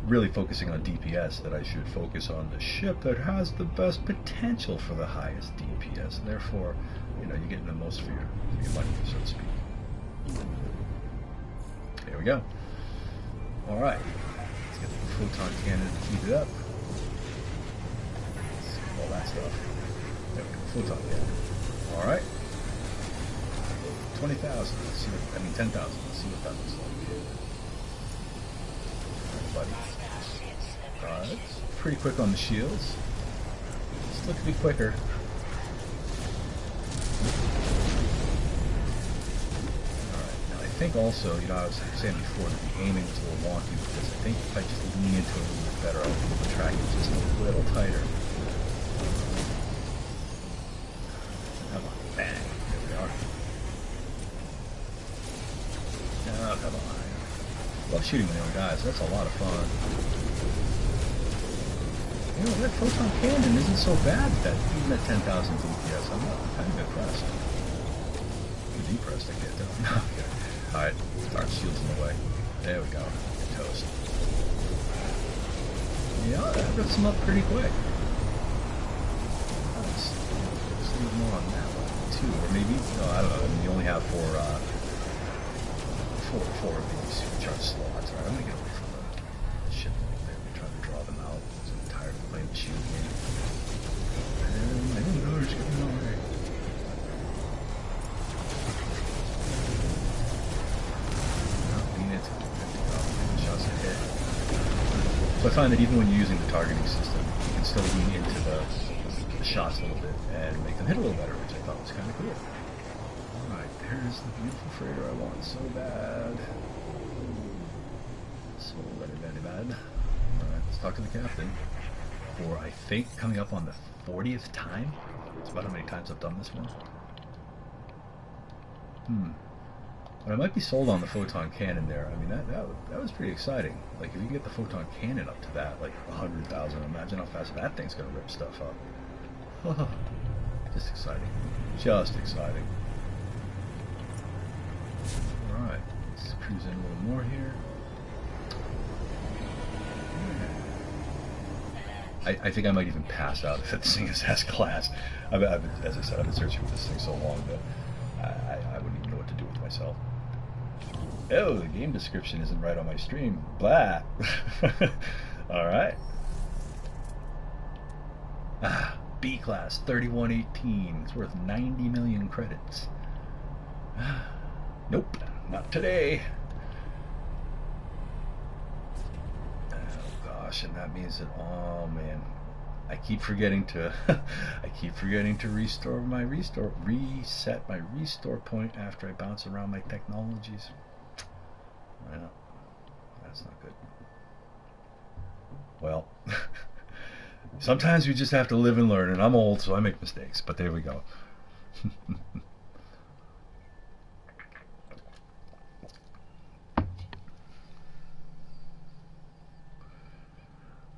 really focusing on DPS, that I should focus on the ship that has the best potential for the highest DPS. Therefore, you know, you're getting the most for your money, so to speak. There we go. All right. Get the photon cannon heated up. All that stuff. There we go, photon cannon. Alright. 20,000. Let's see what, I mean 10,000. Let's see what that looks like. Buddy. It's pretty quick on the shields. Just look to be quicker. I think also, you know, I was saying before that the aiming was a little wonky because I think if I just lean into it a little bit better, I'll be able to track it just a little tighter. Come on, bang, there we are. Oh, come on. Love shooting my own guys, that's a lot of fun. You know, that photon cannon isn't so bad at that, even at 10,000 DPS. I'm kind of impressed. Depressed, I get that. Okay. Alright, start shields in the way. There we go. Toast. Yeah, that rips them up pretty quick. Let's leave more on that one, too. Or maybe, no, I don't know. I mean, you only have four 4 of these supercharged slots. Alright, I'm gonna get away from the ship right there. I'm trying to draw them out. I'm tired of playing the shield game. And I didn't know there's getting away. So I find that even when you're using the targeting system, you can still lean into the shots a little bit and make them hit a little better, which I thought was kind of cool. Alright, there's the beautiful freighter I want so bad. So very, very bad. Alright, let's talk to the captain. For, I think, coming up on the 40th time. That's about how many times I've done this one. But I might be sold on the photon cannon there. I mean, that was pretty exciting. Like, if you get the photon cannon up to that, like 100,000, imagine how fast that thing's going to rip stuff up. Just exciting. Just exciting. Alright, let's cruise in a little more here. I think I might even pass out if this thing is S-class. As I said, I've been searching for this thing so long that I wouldn't even know what to do with myself. Oh, the game description isn't right on my stream. Blah. Alright. B class 3118. It's worth 90 million credits. Nope, not today. Oh gosh, and that means that, oh man, I keep forgetting to reset my restore point after I bounce around my technologies. Well, that's not good. Well, sometimes we just have to live and learn, and I'm old, so I make mistakes, but there we go.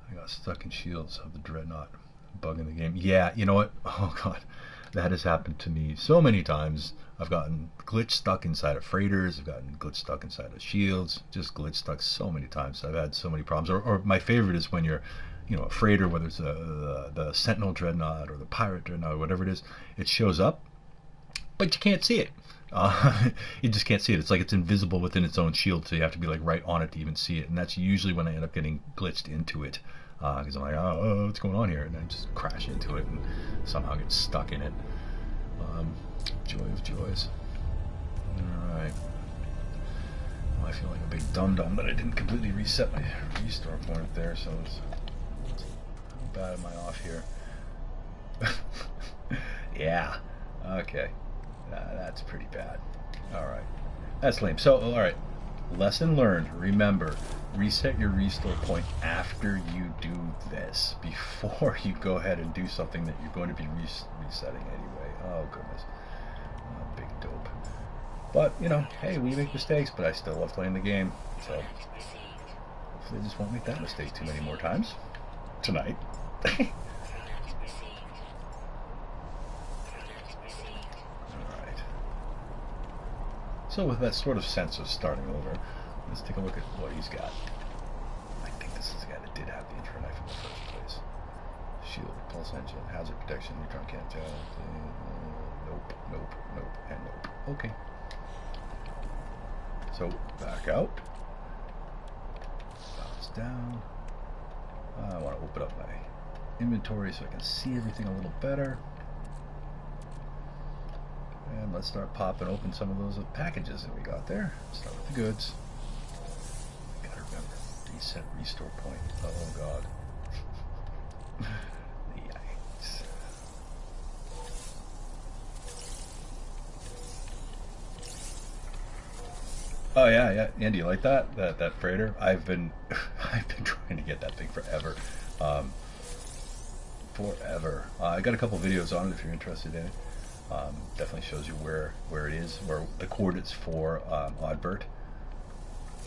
I got stuck in shields of the Dreadnought. Bug in the game. Yeah, you know what? Oh god, that has happened to me so many times. I've gotten glitch stuck inside of freighters. I've gotten glitch stuck inside of shields. Just glitch stuck so many times. I've had so many problems. Or my favorite is when you're, you know, a freighter, whether it's the Sentinel Dreadnought or the Pirate Dreadnought or whatever it is, it shows up, but you can't see it. You just can't see it. It's like it's invisible within its own shield, so you have to be like right on it to even see it. And that's usually when I end up getting glitched into it, because I'm like, oh, what's going on here? And I just crash into it and somehow get stuck in it. Joy of joys. Alright. Well, I feel like a big dum-dum that I didn't completely reset my restore point there, so it's, how bad am I off here? Yeah. Okay. That's pretty bad. Alright. That's lame. So, alright. Lesson learned. Remember, reset your restore point after you do this, before you go ahead and do something that you're going to be resetting anyway. Oh, goodness. Big dope. But, you know, hey, we make mistakes, but I still love playing the game. So, hopefully I just won't make that mistake too many more times. Tonight. Alright. So with that sort of sense of starting over, let's take a look at what he's got. I think this is the guy that did have the intro knife in the first place. Shield, pulse engine, hazard protection, neutron cannon. Nope, nope, nope, and nope. Okay. So, back out. Bounce down. I want to open up my inventory so I can see everything a little better. And let's start popping open some of those packages that we got there. Start with the goods. Gotta remember, reset restore point. Oh god. Yikes. Oh yeah. Andy, you like that? That freighter? I've been trying to get that thing forever. Forever. I got a couple videos on it if you're interested in it. Definitely shows you where it is, where the coordinates for Odbert.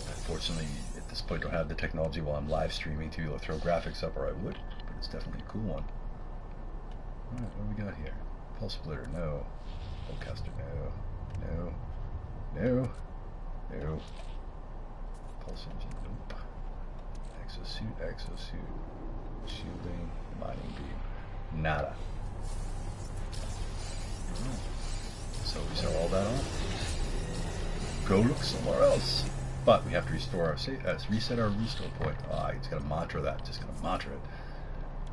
Unfortunately, at this point, don't have the technology while I'm live streaming to be able to throw graphics up, or I would. But it's definitely a cool one. All right, what do we got here? Pulse splitter, no. Bowcaster, no. Pulse engine, nope. Exosuit. Shielding, mining beam, nada. So we sell all that off. Go look somewhere else. But we have to restore our reset our restore point. Ah, it's gonna mantra that. Just gonna mantra it.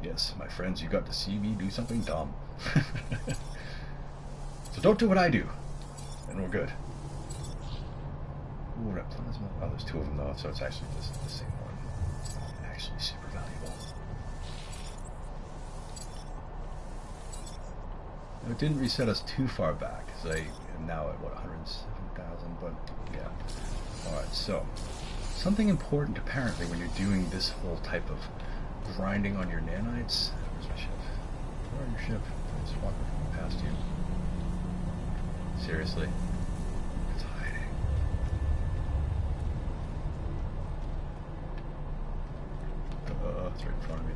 Yes, my friends, you got to see me do something dumb. So don't do what I do, and we're good. Ooh, that plasma. Oh, there's two of them though, so it's actually just the same one. Actually, super valuable. Now, it didn't reset us too far back, because I am now at what, 107,000. But yeah. All right. So something important apparently when you're doing this whole type of grinding on your nanites. Where's my ship? Where are your ship? I just walked past you. Seriously? It's hiding. It's right in front of me.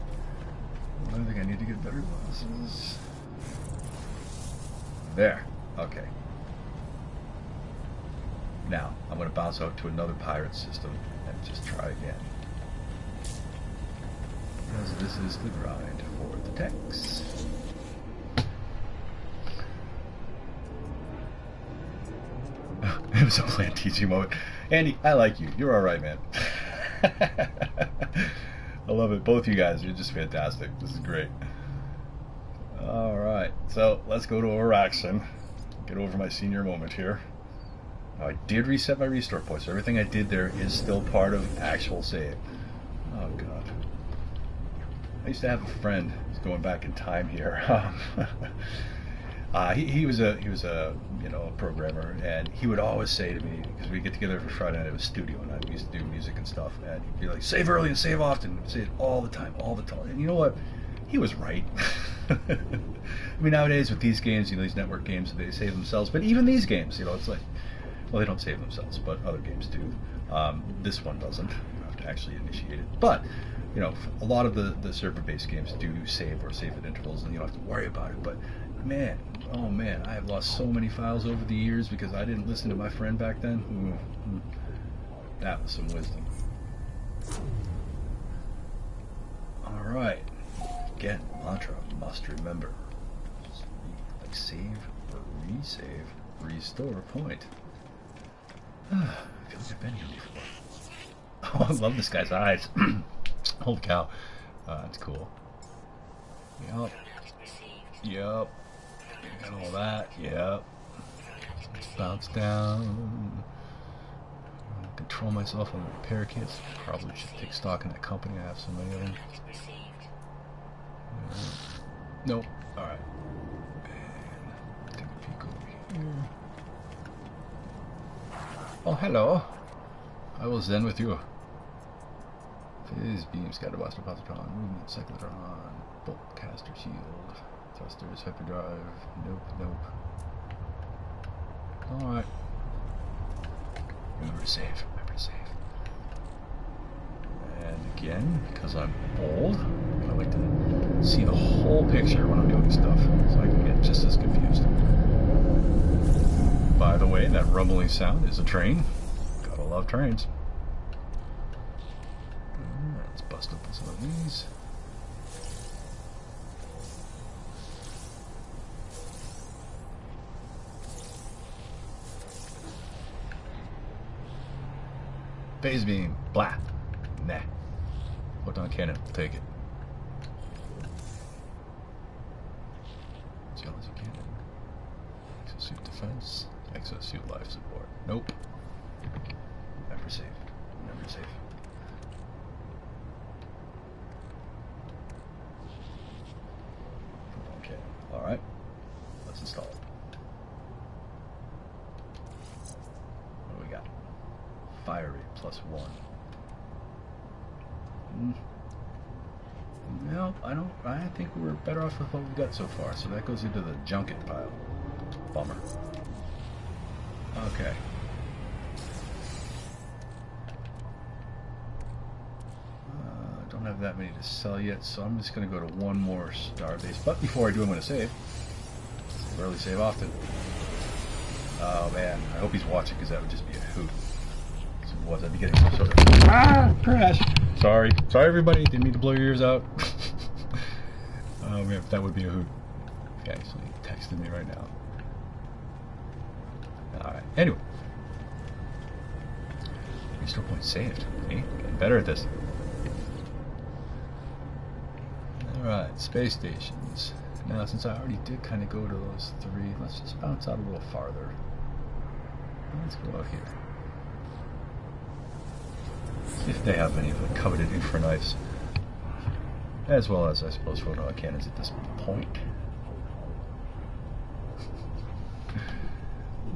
I think I need to get better glasses. There. Okay. Now, I'm going to bounce out to another pirate system and just try again. Because this is the grind for the techs. It was a planned teaching moment. Andy, I like you. You're alright, man. I love it. Both you guys, you're just fantastic. This is great. Alright, so let's go to Araxon. Get over my senior moment here. Now, I did reset my restore point, so everything I did there is still part of actual save. Oh, God. I used to have a friend who's going back in time here. He was a a programmer, and he would always say to me, because we get together every Friday night, it was studio night, we used to do music and stuff, and he'd be like, save early and save often. He'd say it all the time. And you know what? He was right. I mean, nowadays with these games, these network games, they save themselves, but even these games, it's like, well, they don't save themselves, but other games do. This one doesn't. You have to actually initiate it. But a lot of the server-based games do save or save at intervals, and you don't have to worry about it. But man, oh man, I have lost so many files over the years because I didn't listen to my friend back then. Ooh, that was some wisdom. All right, again, mantra must remember: like save or resave, restore point. I feel like I've been here before. Oh, I love this guy's eyes. Holy cow. That's cool. Yup. Yup. Got all that. Yup. Bounce down. Control myself on the repair kits. Probably should take stock in that company. I have so many of them. Nope. Alright. Take a peek over here. Oh, hello. I will zen with you. Phase beam, scatter blaster, positron, movement, cyclotron, bolt caster shield, thrusters, hyperdrive. Nope. Alright. Remember to save. And again, because I'm old, I like to see the whole picture when I'm doing stuff, so I can get just as confused. By the way, that rumbling sound is a train. Gotta love trains. Alright, let's bust open some of these. Phase beam, blah. Nah. Photon cannon, we'll take it. Geology cannon. Exosuit defense. Exosuit life support. Nope. Never safe. Never safe. Okay. Alright. Let's install it. What do we got? Fire rate +1. No, I think we're better off with what we've got so far. So that goes into the junket pile. Bummer. Okay. Don't have that many to sell yet, so I'm just going to go to one more starbase. But before I do, I'm going to save. Save early, save often. Oh man, I hope he's watching because that would just be a hoot. Was I'd be getting some sort of crash. Sorry everybody, didn't mean to blow your ears out. Oh man, that would be a hoot. He actually texted me right now. Alright, anyway. skill points saved. Hey, getting better at this. Alright, space stations. Now, since I already did kind of go to those 3, let's just bounce out a little farther. Let's go out here. See if they have any of the coveted infraknives. As well as, I suppose, photon cannons at this point.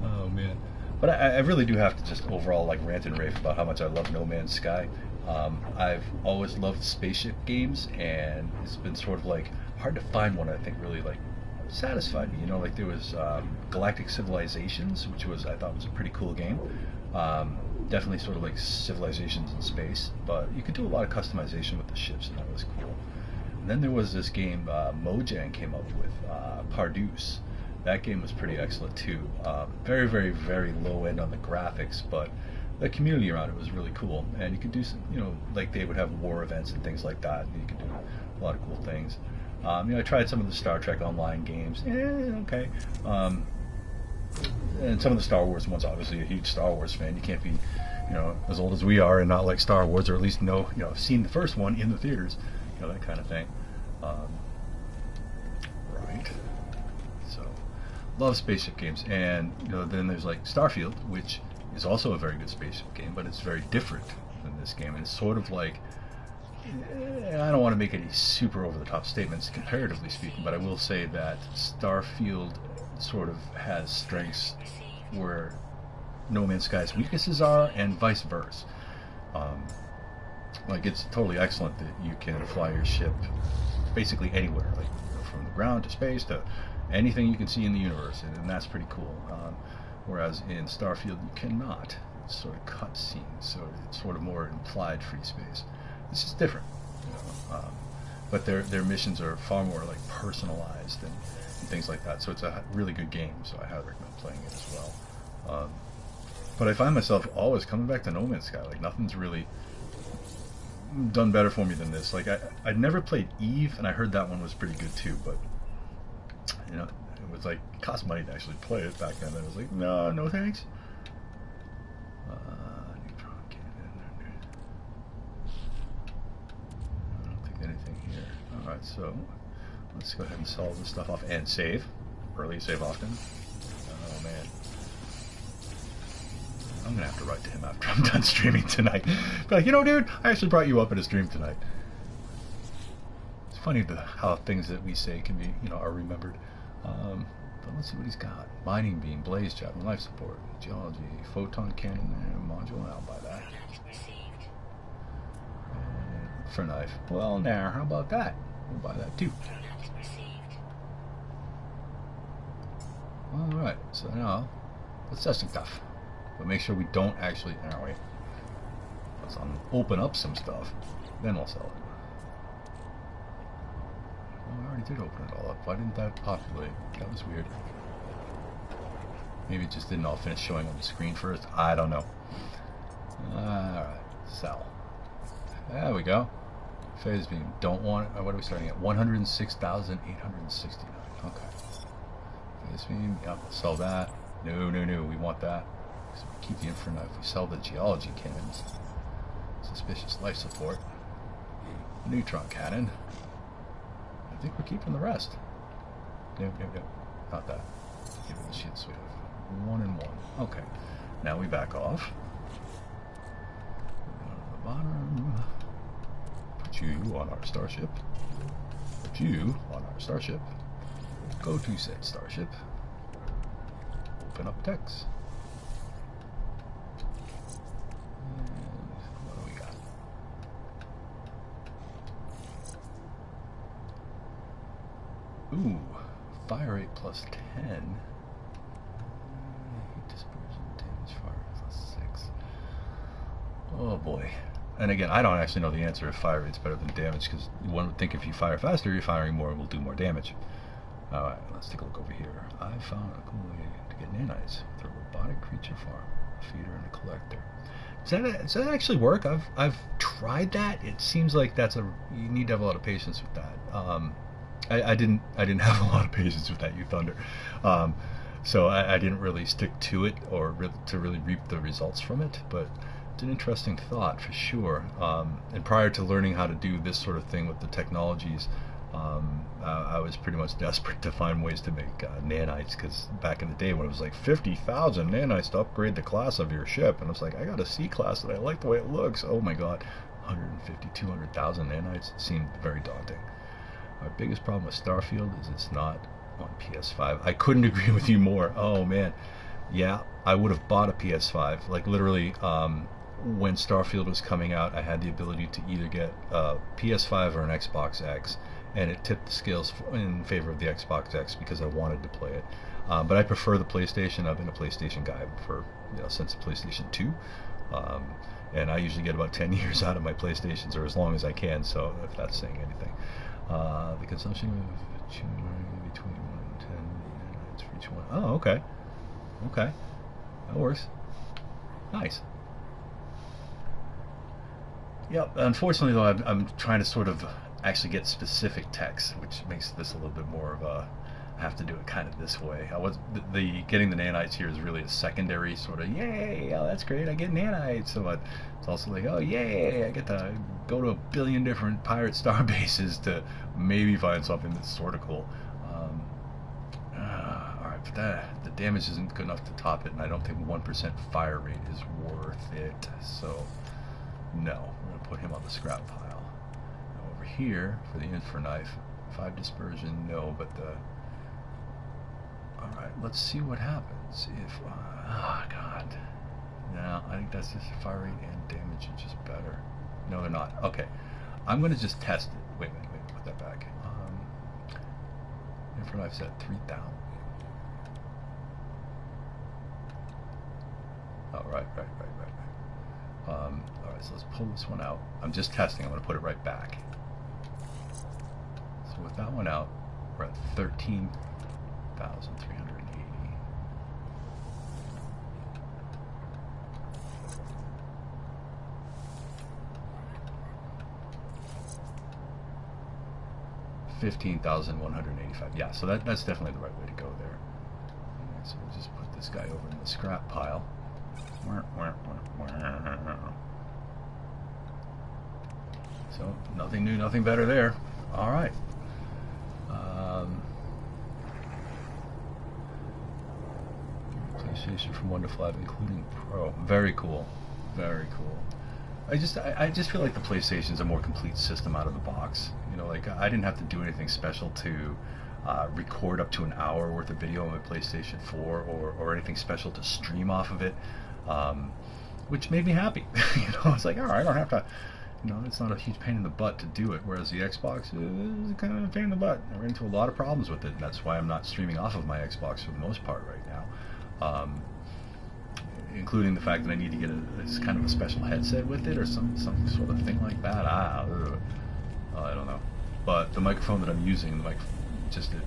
Oh man. But I really do have to just overall like rant and rave about how much I love No Man's Sky. I've always loved spaceship games, and it's been sort of like hard to find one I think really like satisfied me. You know, like there was Galactic Civilizations, which was I thought was a pretty cool game. Definitely sort of like civilizations in space, but you could do a lot of customization with the ships, and that was cool. And then there was this game Mojang came up with, Parduce. That game was pretty excellent too. Very, very, very low end on the graphics, but the community around it was really cool. And you could do some, you know, like they would have war events and things like that. And you could do a lot of cool things. You know, I tried some of the Star Trek Online games. Okay. And some of the Star Wars ones. Obviously, a huge Star Wars fan. You can't be, you know, as old as we are and not like Star Wars, or at least know, you know, seen the first one in the theaters. You know, that kind of thing. Right. So, love spaceship games. And you know, then there's like Starfield, which is also a very good spaceship game, but it's very different than this game. And it's sort of like, I don't want to make any super over-the-top statements comparatively speaking, but I will say that Starfield sort of has strengths where No Man's Sky's weaknesses are, and vice versa. Like it's totally excellent that you can fly your ship basically anywhere, like from the ground to space to anything you can see in the universe, and that's pretty cool. Whereas in Starfield you cannot. It's sort of cutscenes, so it's sort of more implied free space. It's just different, you know. But their missions are far more like personalized and things like that. So it's a really good game. So I highly recommend playing it as well. But I find myself always coming back to No Man's Sky. Like nothing's really done better for me than this. Like I'd never played Eve, and I heard that one was pretty good too. But you know, it was like it cost money to actually play it back then. And I was like, no thanks. Alright, so let's go ahead and solve this stuff off and save. Early, save often. Oh man. I'm gonna have to write to him after I'm done streaming tonight. Be like, you know dude, I actually brought you up at a stream tonight. It's funny how things that we say can be, you know, are remembered. But let's see what he's got. Mining beam, blaze javelin, life support, geology, photon cannon, and module, I'll buy that. For knife. Well now, how about that? We'll buy that too. Alright, so now let's test some stuff. But make sure we don't actually let's open up some stuff. Then we'll sell it. Well, I already did open it all up. Why didn't that populate? That was weird. Maybe it just didn't all finish showing on the screen first. I don't know. Alright, sell. There we go. Phase beam. Don't want it. What are we starting at? 106,869. Okay. Phase beam. Yep. Sell that. No. We want that. So we keep the infraknife. We sell the geology cannons. Suspicious life support. Neutron cannon. I think we're keeping the rest. No. Not that. Give it the shit. So we have 1 and 1. Okay. Now we back off. Go to the bottom. Put you on our starship. Put you on our starship. Go to said starship. Open up text. And what do we got? Ooh, fire rate plus 10. Heat dispersion, damage fire plus 6. Oh boy. And again, I don't actually know the answer if fire rate's better than damage, because one would think if you fire faster, you're firing more and will do more damage. Alright, let's take a look over here. I found a cool way to get nanites with a robotic creature farm, a feeder, and a collector. Does that actually work? I've tried that. It seems like you need to have a lot of patience with that. I didn't have a lot of patience with that, you thunder. So I didn't really stick to it or to really reap the results from it. But it's an interesting thought for sure. And prior to learning how to do this sort of thing with the technologies, I was pretty much desperate to find ways to make nanites, because back in the day when it was like 50,000 nanites to upgrade the class of your ship, and I was like, I got a C class and I like the way it looks. Oh my god, 150, 200,000 nanites seemed very daunting. Our biggest problem with Starfield is it's not on PS5. I couldn't agree with you more. Oh man, yeah, I would have bought a PS5. Like literally, when Starfield was coming out, I had the ability to either get a PS5 or an Xbox X, and it tipped the scales in favor of the Xbox X because I wanted to play it. But I prefer the PlayStation. I've been a PlayStation guy for since the PlayStation 2. And I usually get about 10 years out of my PlayStations, or as long as I can, so if that's saying anything. The consumption of between 1 and 10 nanites for each one. Oh, okay. Okay. That works. Nice. Yep. Unfortunately, though, I'm trying to sort of actually get specific text, which makes this a little bit more of a... I have to do it kind of this way. Getting the nanites here is really a secondary sort of, yay, oh, that's great, I get nanites. So it's also like, oh, yay, I get to go to a billion different Pirate Starbases to maybe find something that's sort of cool. Alright, but the damage isn't good enough to top it, and I don't think 1% fire rate is worth it. So, no, we're going to put him on the scrap pile. Now over here, for the Infernite, 5 dispersion, no, but the... Alright, let's see what happens if... oh, God. No, I think that's just fire rate and damage is just better. No, they're not. Okay. I'm going to just test it. Wait, put that back. Infernite's at 3,000. Oh, right. Alright, so let's pull this one out. I'm just testing. I'm going to put it right back. So with that one out, we're at 13,380. 15,185. Yeah, so that's definitely the right way to go there. Right, so we'll just put this guy over in the scrap pile. So nothing new, nothing better there. All right. PlayStation from 1 to 5, including Pro. Very cool. Very cool. I just feel like the PlayStation's a more complete system out of the box. You know, like I didn't have to do anything special to record up to an hour worth of video on my PlayStation 4 or anything special to stream off of it, which made me happy. You know, it's like, all right, I don't have to, you know, it's not a huge pain in the butt to do it, whereas the Xbox is kind of a pain in the butt. I ran into a lot of problems with it, and that's why I'm not streaming off of my Xbox for the most part right now. Including the fact that I need to get a kind of a special headset with it or some sort of thing like that. I don't know. But the microphone that I'm using, just a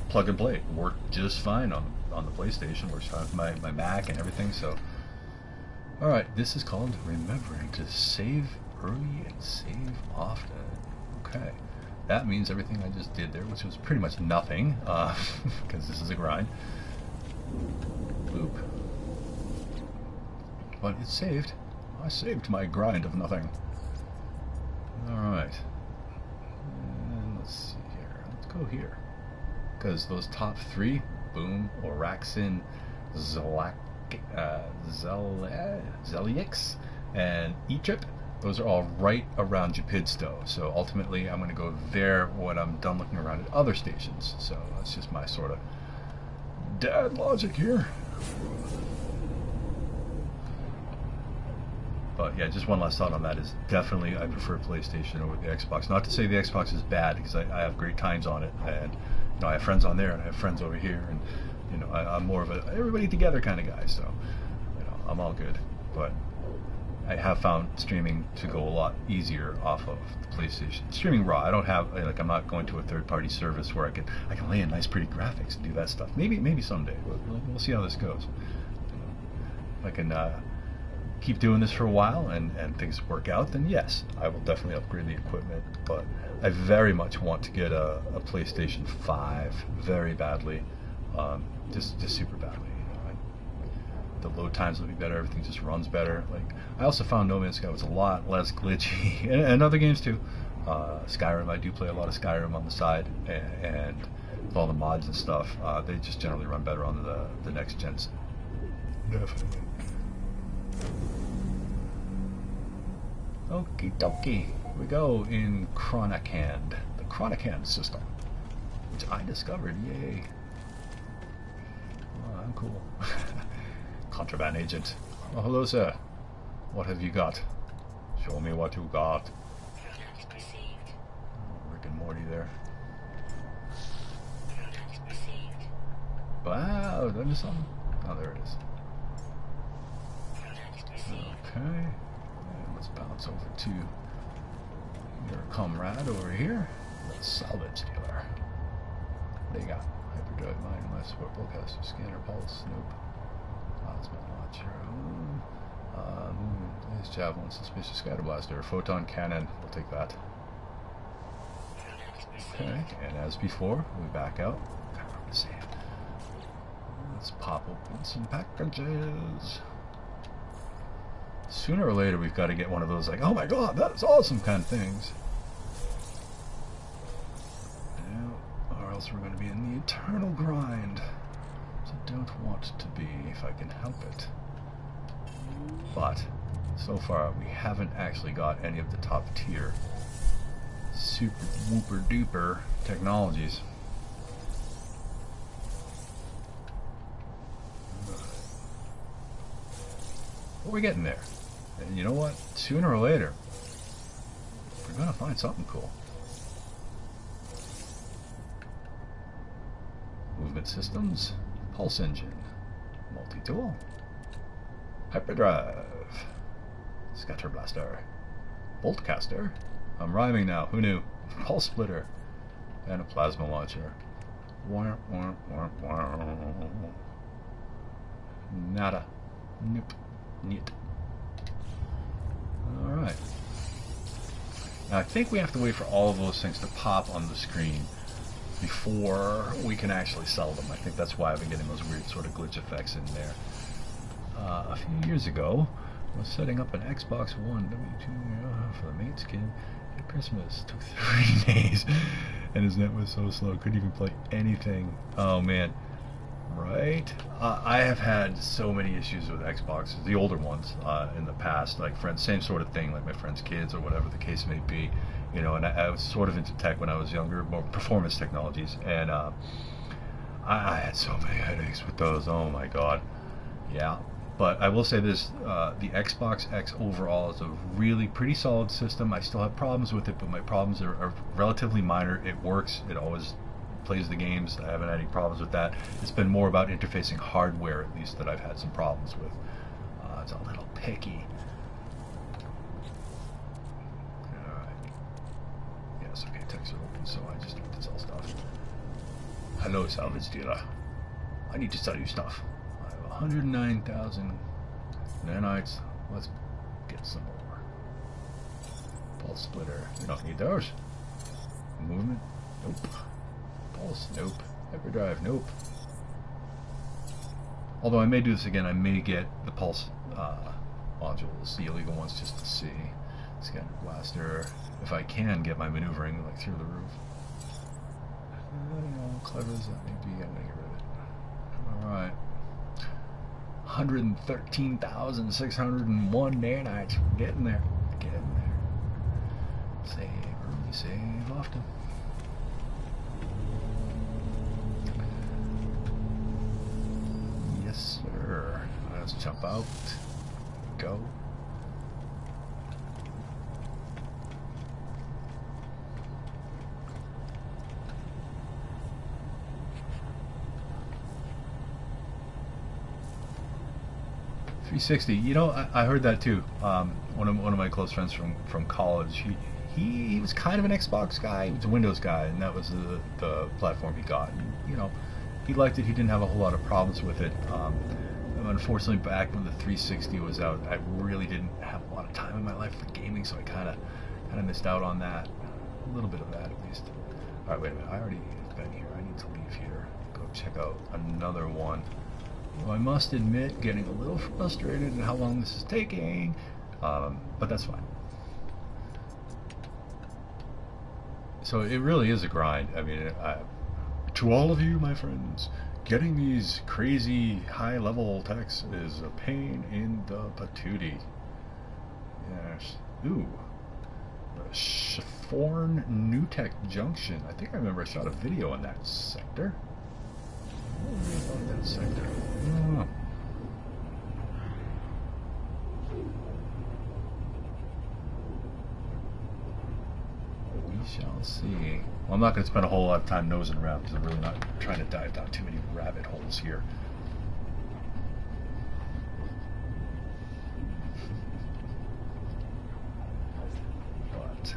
plug and play, worked just fine on the PlayStation, works fine with my Mac and everything. So, all right, this is called remembering to save early and save often. Okay, that means everything I just did there, which was pretty much nothing, because this is a grind. Boop. But it's saved. I saved my grind of nothing. Alright. And let's see here. Let's go here. Because those top 3, Boom, Oraxin, Zelix, and Egypt, those are all right around Jupidsto. So ultimately I'm going to go there when I'm done looking around at other stations. So that's just my sort of dad logic here. But yeah, just one last thought on that is definitely I prefer PlayStation over the Xbox. Not to say the Xbox is bad, because I have great times on it, and you know, I have friends on there and I have friends over here, and you know, I'm more of a everybody together kind of guy, so you know, I'm all good. But I have found streaming to go a lot easier off of the PlayStation. Streaming raw. I don't have I'm not going to a third-party service where I can lay in nice, pretty graphics and do that stuff. Maybe someday. We'll see how this goes. You know, I can keep doing this for a while and things work out, then yes, I will definitely upgrade the equipment. But I very much want to get a PlayStation 5 very badly, just super badly. the load times will be better. Everything just runs better. Like, I also found No Man's Sky was a lot less glitchy, and other games too. Skyrim, I do play a lot of Skyrim on the side, and with all the mods and stuff, they just generally run better on the next gens. Definitely. Okie dokie. We go in Chronicand, the Chronicand system, which I discovered. Yay! Oh, I'm cool. Contraband agent. Oh, hello, sir. What have you got? Show me what you got. Oh, Rick and Morty there. Wow, did I miss something? Oh, there it is. Okay. And let's bounce over to your comrade over here. The salvage dealer. What do you got? Hyperdrive, mine, life support, bowcaster, scanner, pulse, nope. Plasma launcher. Nice javelin, suspicious scatter blaster, photon cannon. We'll take that. Okay, and as before, we back out. Let's pop open some packages. Sooner or later, we've got to get one of those, like, oh my god, that is awesome kind of things. Or else we're going to be in the eternal grind. So don't want to be if I can help it. But so far we haven't actually got any of the top tier super whooper duper technologies. But we're getting there. And you know what? Sooner or later we're gonna find something cool. Movement systems, pulse engine, multi-tool, hyperdrive, scatter blaster, bolt caster. I'm rhyming now. Who knew? Pulse splitter, and a plasma launcher. Nada. Nope. Neat. All right. Now I think we have to wait for all of those things to pop on the screen before we can actually sell them. I think that's why I've been getting those weird sort of glitch effects in there. A few years ago, I was setting up an Xbox One W2 for the mate skin at Christmas. It took 3 days, and his net was so slow, couldn't even play anything. Oh man, right? I have had so many issues with Xboxes, the older ones, in the past. Like friends, same sort of thing, like my friends' kids or whatever the case may be. You know, and I was sort of into tech when I was younger, more performance technologies, and I had so many headaches with those. Oh my god, yeah. But I will say this: the Xbox X overall is a really pretty solid system. I still have problems with it, but my problems are relatively minor. It works. It always plays the games. I haven't had any problems with that. It's been more about interfacing hardware, at least, that I've had some problems with. It's a little picky. Okay, texts are open, so I just need to sell stuff. Hello, salvage dealer. I need to sell you stuff. I have 109,000 nanites. Let's get some more. Pulse splitter. We don't need those. Movement? Nope. Pulse? Nope. Hyperdrive? Nope. Although I may do this again, I may get the pulse modules, the illegal ones, just to see. Scanner blaster. If I can get my maneuvering like through the roof. You know, clever as that may be, I'm gonna get rid of it. Alright. 113,601 nanites. We're getting there. Getting there. Save early, save often. Yes, sir. Let's jump out. Go. $360. You know, I heard that too. One of my close friends from college. He was kind of an Xbox guy. He was a Windows guy, and that was the platform he got. And, you know, he liked it. He didn't have a whole lot of problems with it. Unfortunately, back when the 360 was out, I really didn't have a lot of time in my life for gaming, so I kind of missed out on that. A little bit of that, at least. All right, wait a minute. I already been here. I need to leave here. Go check out another one. So I must admit, getting a little frustrated at how long this is taking, but that's fine. So it really is a grind. I mean, to all of you, my friends, getting these crazy high-level techs is a pain in the patootie. Yes. Ooh. Shafforn New Tech Junction. I think I remember I shot a video on that sector. What about that sector? I don't know. We shall see. Well, I'm not going to spend a whole lot of time nosing around because I'm really not trying to dive down too many rabbit holes here. But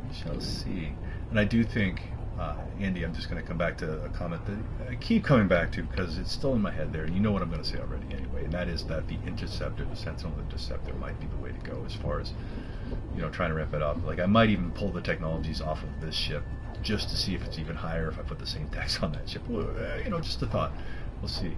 we shall see. And I do think, Andy, I'm just going to come back to a comment that I keep coming back to because it's still in my head there. You know what I'm going to say already anyway, and that is that the Interceptor, the Sentinel Interceptor, might be the way to go as far as, you know, trying to ramp it up. Like, I might even pull the technologies off of this ship just to see if it's even higher if I put the same decks on that ship. You know, just a thought. We'll see.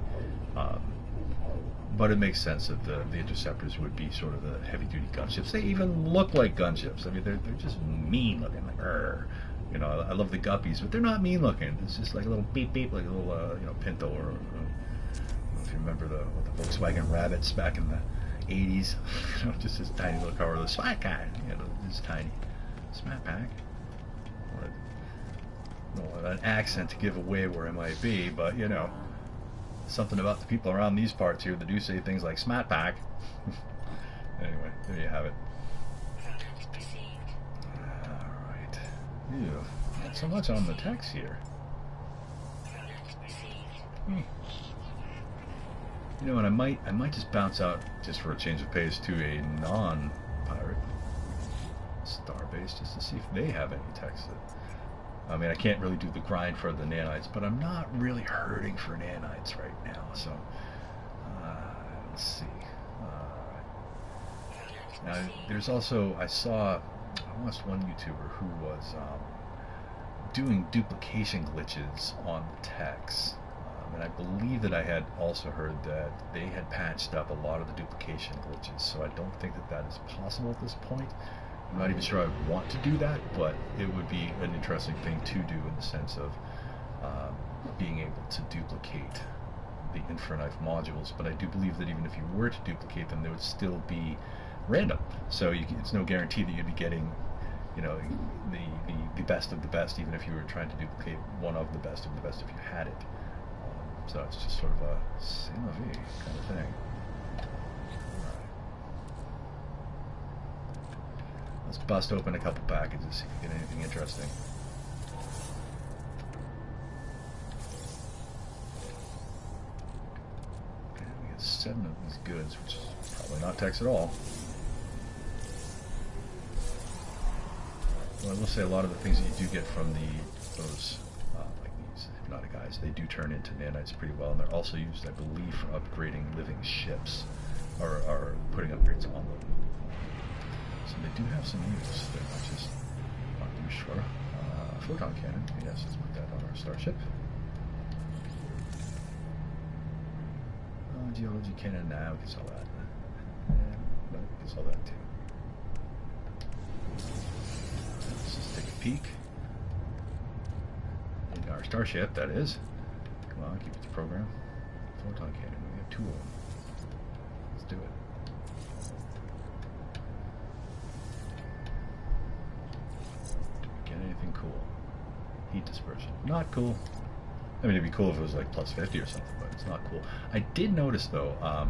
But it makes sense that the Interceptors would be sort of the heavy-duty gunships. They even look like gunships. I mean, they're just mean looking, like, you know, I love the guppies, but they're not mean looking. It's just like a little beep beep, like a little, you know, Pinto, or I don't know if you remember the Volkswagen Rabbits back in the 80s. You know, just this tiny little car, the SWAT guy, you know, this tiny SWAT pack. An accent to give away where I might be, but you know, something about the people around these parts here that do say things like "smat pack." Anyway, there you have it. Alright. Ew. Not so much on the text here. You know, and I might just bounce out, just for a change of pace, to a non-pirate Starbase just to see if they have any text that, I mean, I can't really do the grind for the nanites, but I'm not really hurting for nanites right now, so let's see. Now, there's also, I watched one YouTuber who was doing duplication glitches on the techs, and I believe that I had also heard that they had patched up a lot of the duplication glitches, so I don't think that that is possible at this point. I'm not even sure I want to do that, but it would be an interesting thing to do in the sense of being able to duplicate the Infraknife modules. But I do believe that even if you were to duplicate them, they would still be random. So it's no guarantee that you'd be getting, you know, the best of the best, even if you were trying to duplicate one of the best if you had it. So it's just sort of a c'est la vie kind of thing. Let's bust open a couple packages, see if we get anything interesting. Okay, we got 7 of these goods, which is probably not text at all. Well, I will say a lot of the things that you do get from those like these hypnotic guys, they do turn into nanites pretty well, and they're also used, I believe, for upgrading living ships, or putting upgrades on them. So they do have some use. They're not just used for photon cannon. Yes, let's put that on our starship. Geology cannon now. We can sell that. And we can sell that too. Let's just take a peek. In our starship, that is. Come on, keep it to program. Photon cannon. We have 2 of them. Let's do it. Anything cool? Heat dispersion. Not cool. I mean, it'd be cool if it was like plus 50 or something, but it's not cool. I did notice, though, I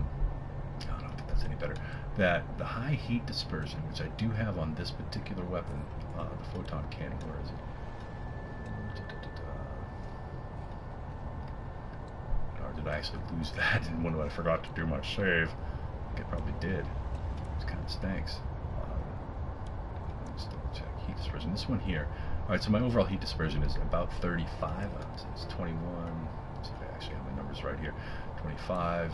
don't think that's any better, that the high heat dispersion, which I do have on this particular weapon, the photon cannon, where is it? Or did I actually lose that? And when I forgot to do my save, I think I probably did. It kind of stinks. Let's double check. Heat dispersion. This one here. Alright, so my overall heat dispersion is about 35. It's 21. Let's see if I actually have my numbers right here. 25.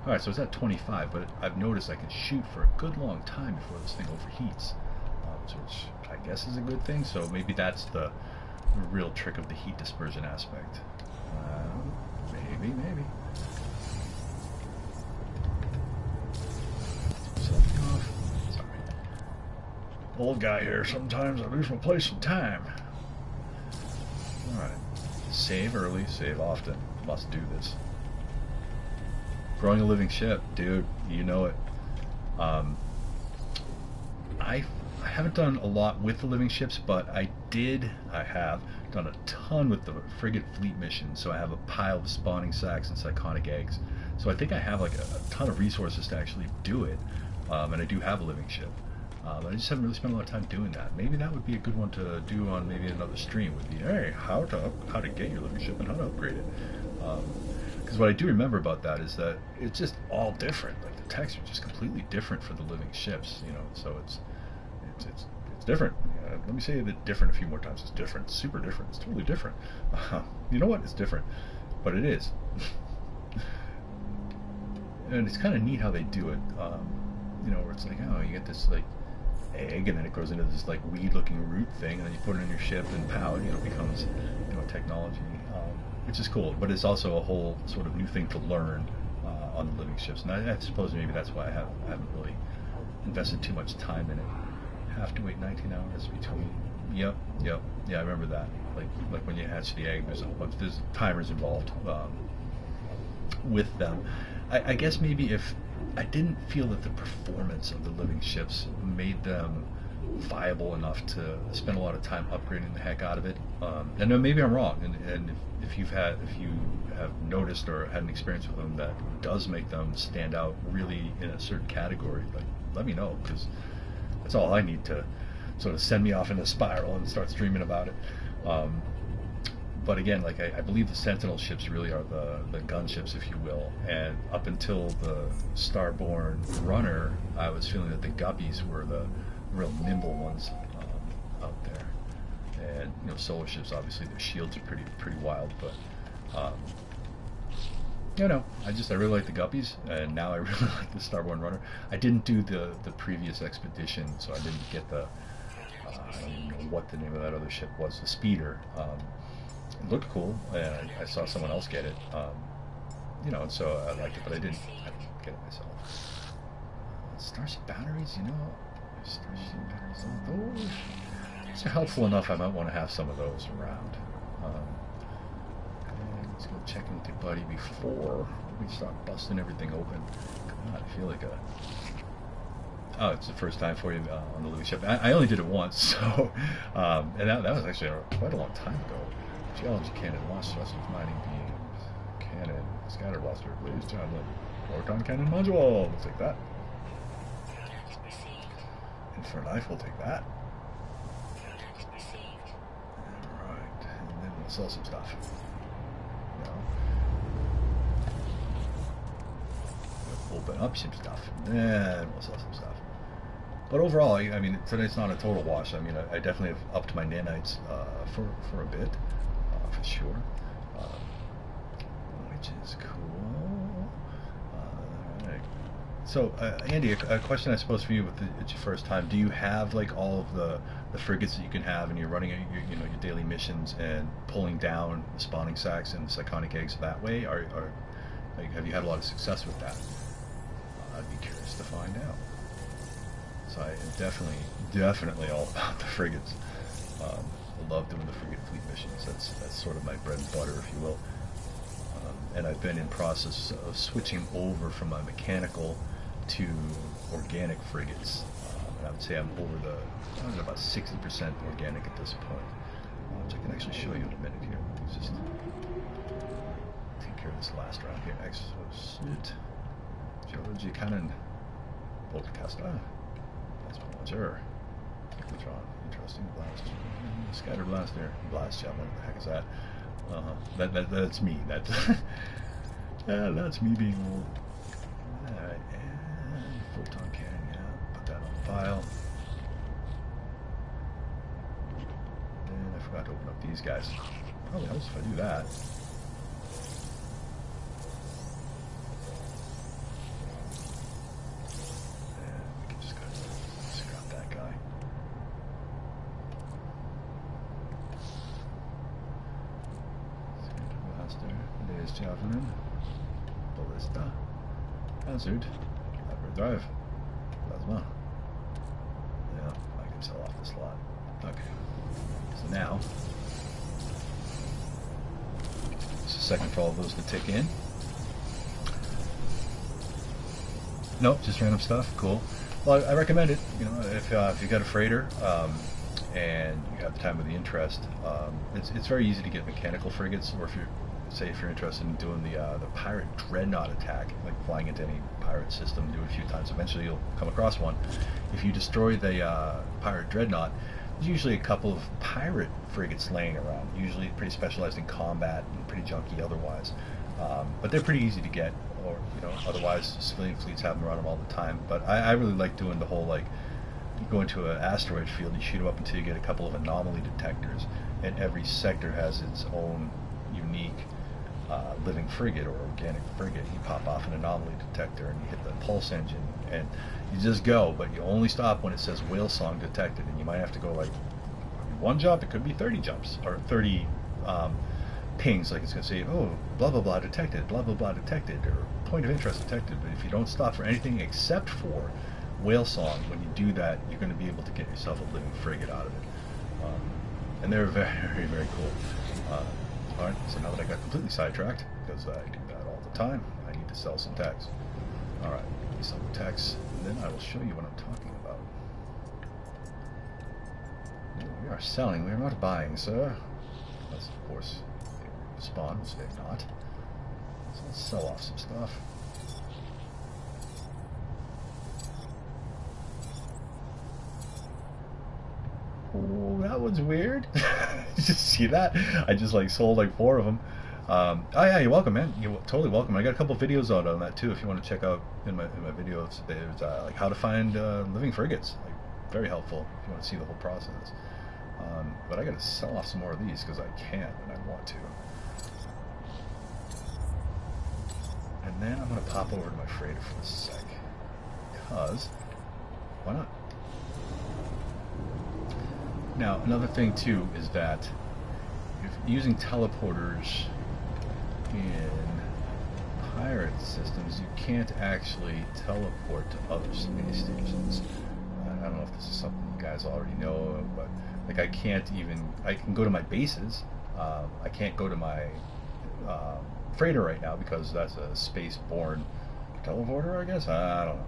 Alright, so it's at 25, but I've noticed I can shoot for a good long time before this thing overheats. Which I guess is a good thing, so maybe that's the real trick of the heat dispersion aspect. Maybe. Old guy here. Sometimes I lose my place in time. Alright. Save early, save often. Must do this. Growing a living ship, dude. You know it. I haven't done a lot with the living ships, but I have done a ton with the frigate fleet mission. So I have a pile of spawning sacks and psychonic eggs. So I think I have like a ton of resources to actually do it. And I do have a living ship. But I just haven't really spent a lot of time doing that. Maybe that would be a good one to do on maybe another stream. Would be, hey, how to get your living ship and how to upgrade it. Because what I do remember about that is that it's just all different. Like the texture is just completely different for the living ships. You know, so it's different. Let me say that different a few more times. It's different. It's super different. It's totally different. You know what? It's different, but it is. And it's kind of neat how they do it. You know, where it's like, oh, you get this like egg, and then it grows into this like weed-looking root thing, and then you put it in your ship, and pow, you know, it becomes, you know, technology, which is cool. But it's also a whole sort of new thing to learn on the living ships, and I suppose maybe that's why I haven't really invested too much time in it. Have to wait 19 hours between. Yep, yeah, I remember that. Like when you hatch the egg, there's timers involved with them. I guess maybe if I didn't feel that the performance of the living ships made them viable enough to spend a lot of time upgrading the heck out of it. And then maybe I'm wrong, and if you have noticed or had an experience with them that does make them stand out really in a certain category, like let me know, because that's all I need to sort of send me off in a spiral and start streaming about it. But again, like I believe the Sentinel ships really are the gunships, if you will. And up until the Starborn Runner, I was feeling that the Guppies were the real nimble ones out there. And you know, solar ships, obviously their shields are pretty wild, but you know, I really like the Guppies, and now I really like the Starborn Runner. I didn't do the previous expedition, so I didn't get the I don't even know what the name of that other ship was, the Speeder. It looked cool, and I saw someone else get it, you know, and so I liked it, but I didn't get it myself. Starship batteries, you know, Starship batteries, those are helpful enough. I might want to have some of those around. And let's go check into Buddy before we start busting everything open. God, I feel like oh, it's the first time for you on the living ship. I only did it once, so and that was actually quite a long time ago. Geology cannon, launch thrusters, mining beams, cannon, scatter blaster, blaze tablet, proton cannon module. We'll take that. Infernife, we'll take that. Alright, and then we'll sell some stuff. No. We'll open up some stuff, and then we'll sell some stuff. But overall, I mean, today's not a total wash. I mean, I definitely have upped my nanites for a bit. For sure, which is cool. Right. So, Andy, a question I suppose for you, it's your first time. Do you have like all of the frigates that you can have, and you're running your daily missions and pulling down the spawning sacks and the psychonic eggs that way? Or like, have you had a lot of success with that? I'd be curious to find out. So I am definitely all about the frigates. I love doing the frigate fleet missions. That's sort of my bread and butter, if you will. And I've been in process of switching over from my mechanical to organic frigates. And I would say I'm over about 60% organic at this point, which I can actually show you in a minute here. Let's just take care of this last round here. Exosuit, geology cannon, boltcaster, launcher, cyclotron, interesting blast, scatter blaster, blast javelin. What the heck is that? That's me. That's me being old. Alright, and photon cannon, yeah, put that on the pile. And I forgot to open up these guys. Probably helps if I do that. And we can just go ahead and scrap that guy. There's javelin, ballista, hazard, hyperdrive, plasma. Yeah, I can sell now. Just a second for all of those to tick in. Nope, just random stuff. Cool. Well, I recommend it. You know, if you got a freighter and you have the time or the interest, it's very easy to get mechanical frigates. Or if you're interested in doing the Pirate Dreadnaught attack, like flying into any pirate system, do it a few times. Eventually, you'll come across one. If you destroy the Pirate Dreadnought, there's usually a couple of pirate frigates laying around. Usually pretty specialized in combat and pretty junky otherwise. But they're pretty easy to get. Or, you know, otherwise civilian fleets have them around them all the time. But I really like doing the whole, like, you go into an asteroid field, you shoot them up until you get a couple of anomaly detectors, and every sector has its own unique living frigate or organic frigate. You pop off an anomaly detector and you hit the pulse engine, and you just go, but you only stop when it says whale song detected, and you might have to go like one jump, it could be 30 jumps, or 30 pings, like it's going to say, oh, blah blah blah detected, blah blah blah detected, or point of interest detected. But if you don't stop for anything except for whale song, when you do that, you're going to be able to get yourself a living frigate out of it. And they're very, very cool. Alright, so now that I got completely sidetracked, because I do that all the time, I need to sell some techs. Alright, let me sell the techs, and then I will show you what I'm talking about. We are selling, we are not buying, sir. Unless, of course, spawn, which they're not. So let's sell off some stuff. Oh, that one's weird. Just see that? I just like sold like 4 of them. Oh yeah, you're welcome, man. You're totally welcome. I got a couple videos out on that too. If you want to check out in my videos, there's like how to find living frigates. Like, very helpful if you want to see the whole process. But I got to sell off some more of these because I can and I want to. And then I'm going to pop over to my freighter for a sec. Because, why not? Now, another thing too is that if using teleporters in pirate systems, you can't actually teleport to other space stations. I don't know if this is something you guys already know, but like I can go to my bases. I can't go to my freighter right now because that's a space-borne teleporter, I guess? I don't know.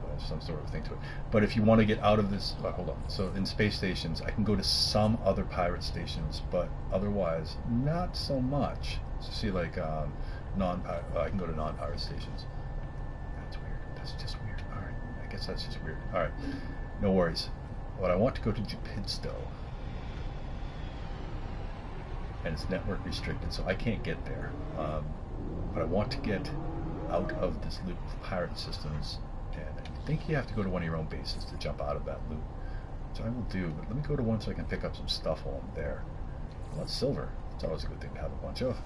There's some sort of thing to it. But if you want to get out of this, hold on. So in space stations, I can go to some other pirate stations, but otherwise, not so much. So see, like, I can go to non-pirate stations. That's weird. That's just weird. All right. I guess that's just weird. All right. No worries. But I want to go to Jupidsto. And it's network restricted, so I can't get there. But I want to get out of this loop of pirate systems, and I think you have to go to one of your own bases to jump out of that loop, which I will do. But let me go to one so I can pick up some stuff while I'm there. Well, that's silver. It's always a good thing to have a bunch of.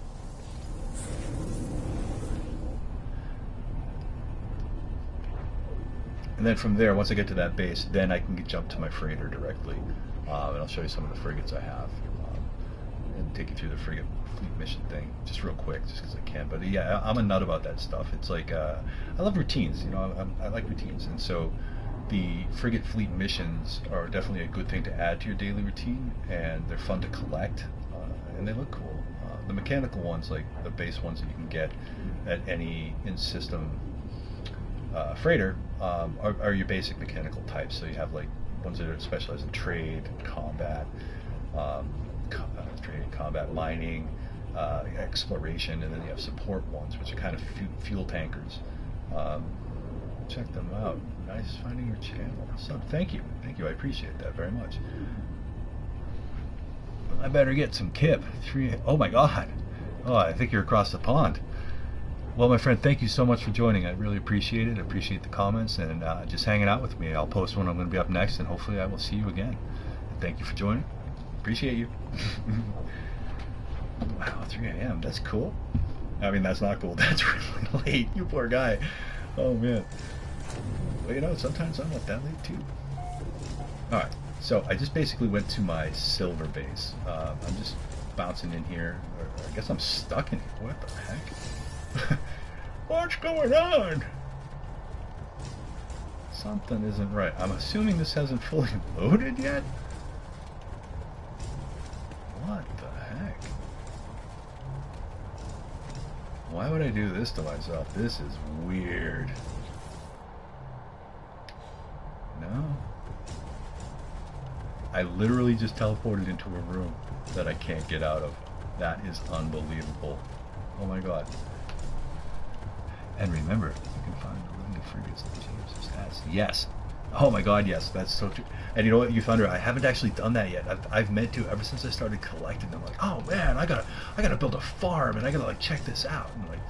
And then from there, once I get to that base, then I can jump to my freighter directly, and I'll show you some of the frigates I have. And take you through the frigate fleet mission thing just real quick, just because I can. But yeah, I'm a nut about that stuff. It's like I love routines, you know. I like routines, and so the frigate fleet missions are definitely a good thing to add to your daily routine, and they're fun to collect, and they look cool. The mechanical ones, like the base ones that you can get at any in-system freighter, are your basic mechanical types. So you have like ones that are specialized in trade, combat. Combat, mining, exploration, and then you have support ones, which are kind of fuel tankers. Check them out. Nice finding your channel. So thank you, I appreciate that very much. I better get some kip. Oh my God! Oh, I think you're across the pond. Well, my friend, thank you so much for joining. I really appreciate it. I appreciate the comments and just hanging out with me. I'll post when I'm going to be up next, and hopefully I will see you again. And thank you for joining. Appreciate you. Wow, 3 a.m. That's cool. I mean, that's not cool. That's really late. You poor guy. Oh, man. Well, you know, sometimes I'm not that late, too. Alright, so I just basically went to my silver base. I'm just bouncing in here. Or I guess I'm stuck in here. What the heck? What's going on? Something isn't right. I'm assuming this hasn't fully loaded yet. would I do this to myself? This is weird. No. I literally just teleported into a room that I can't get out of. That is unbelievable. Oh my god. And remember, you can find the living frigates that change the stats. Yes. Oh my god, yes, that's so true. And you know what, you Thunder, I haven't actually done that yet. I've meant to ever since I started collecting them. Like, oh man, I gotta build a farm and I gotta like check this out and like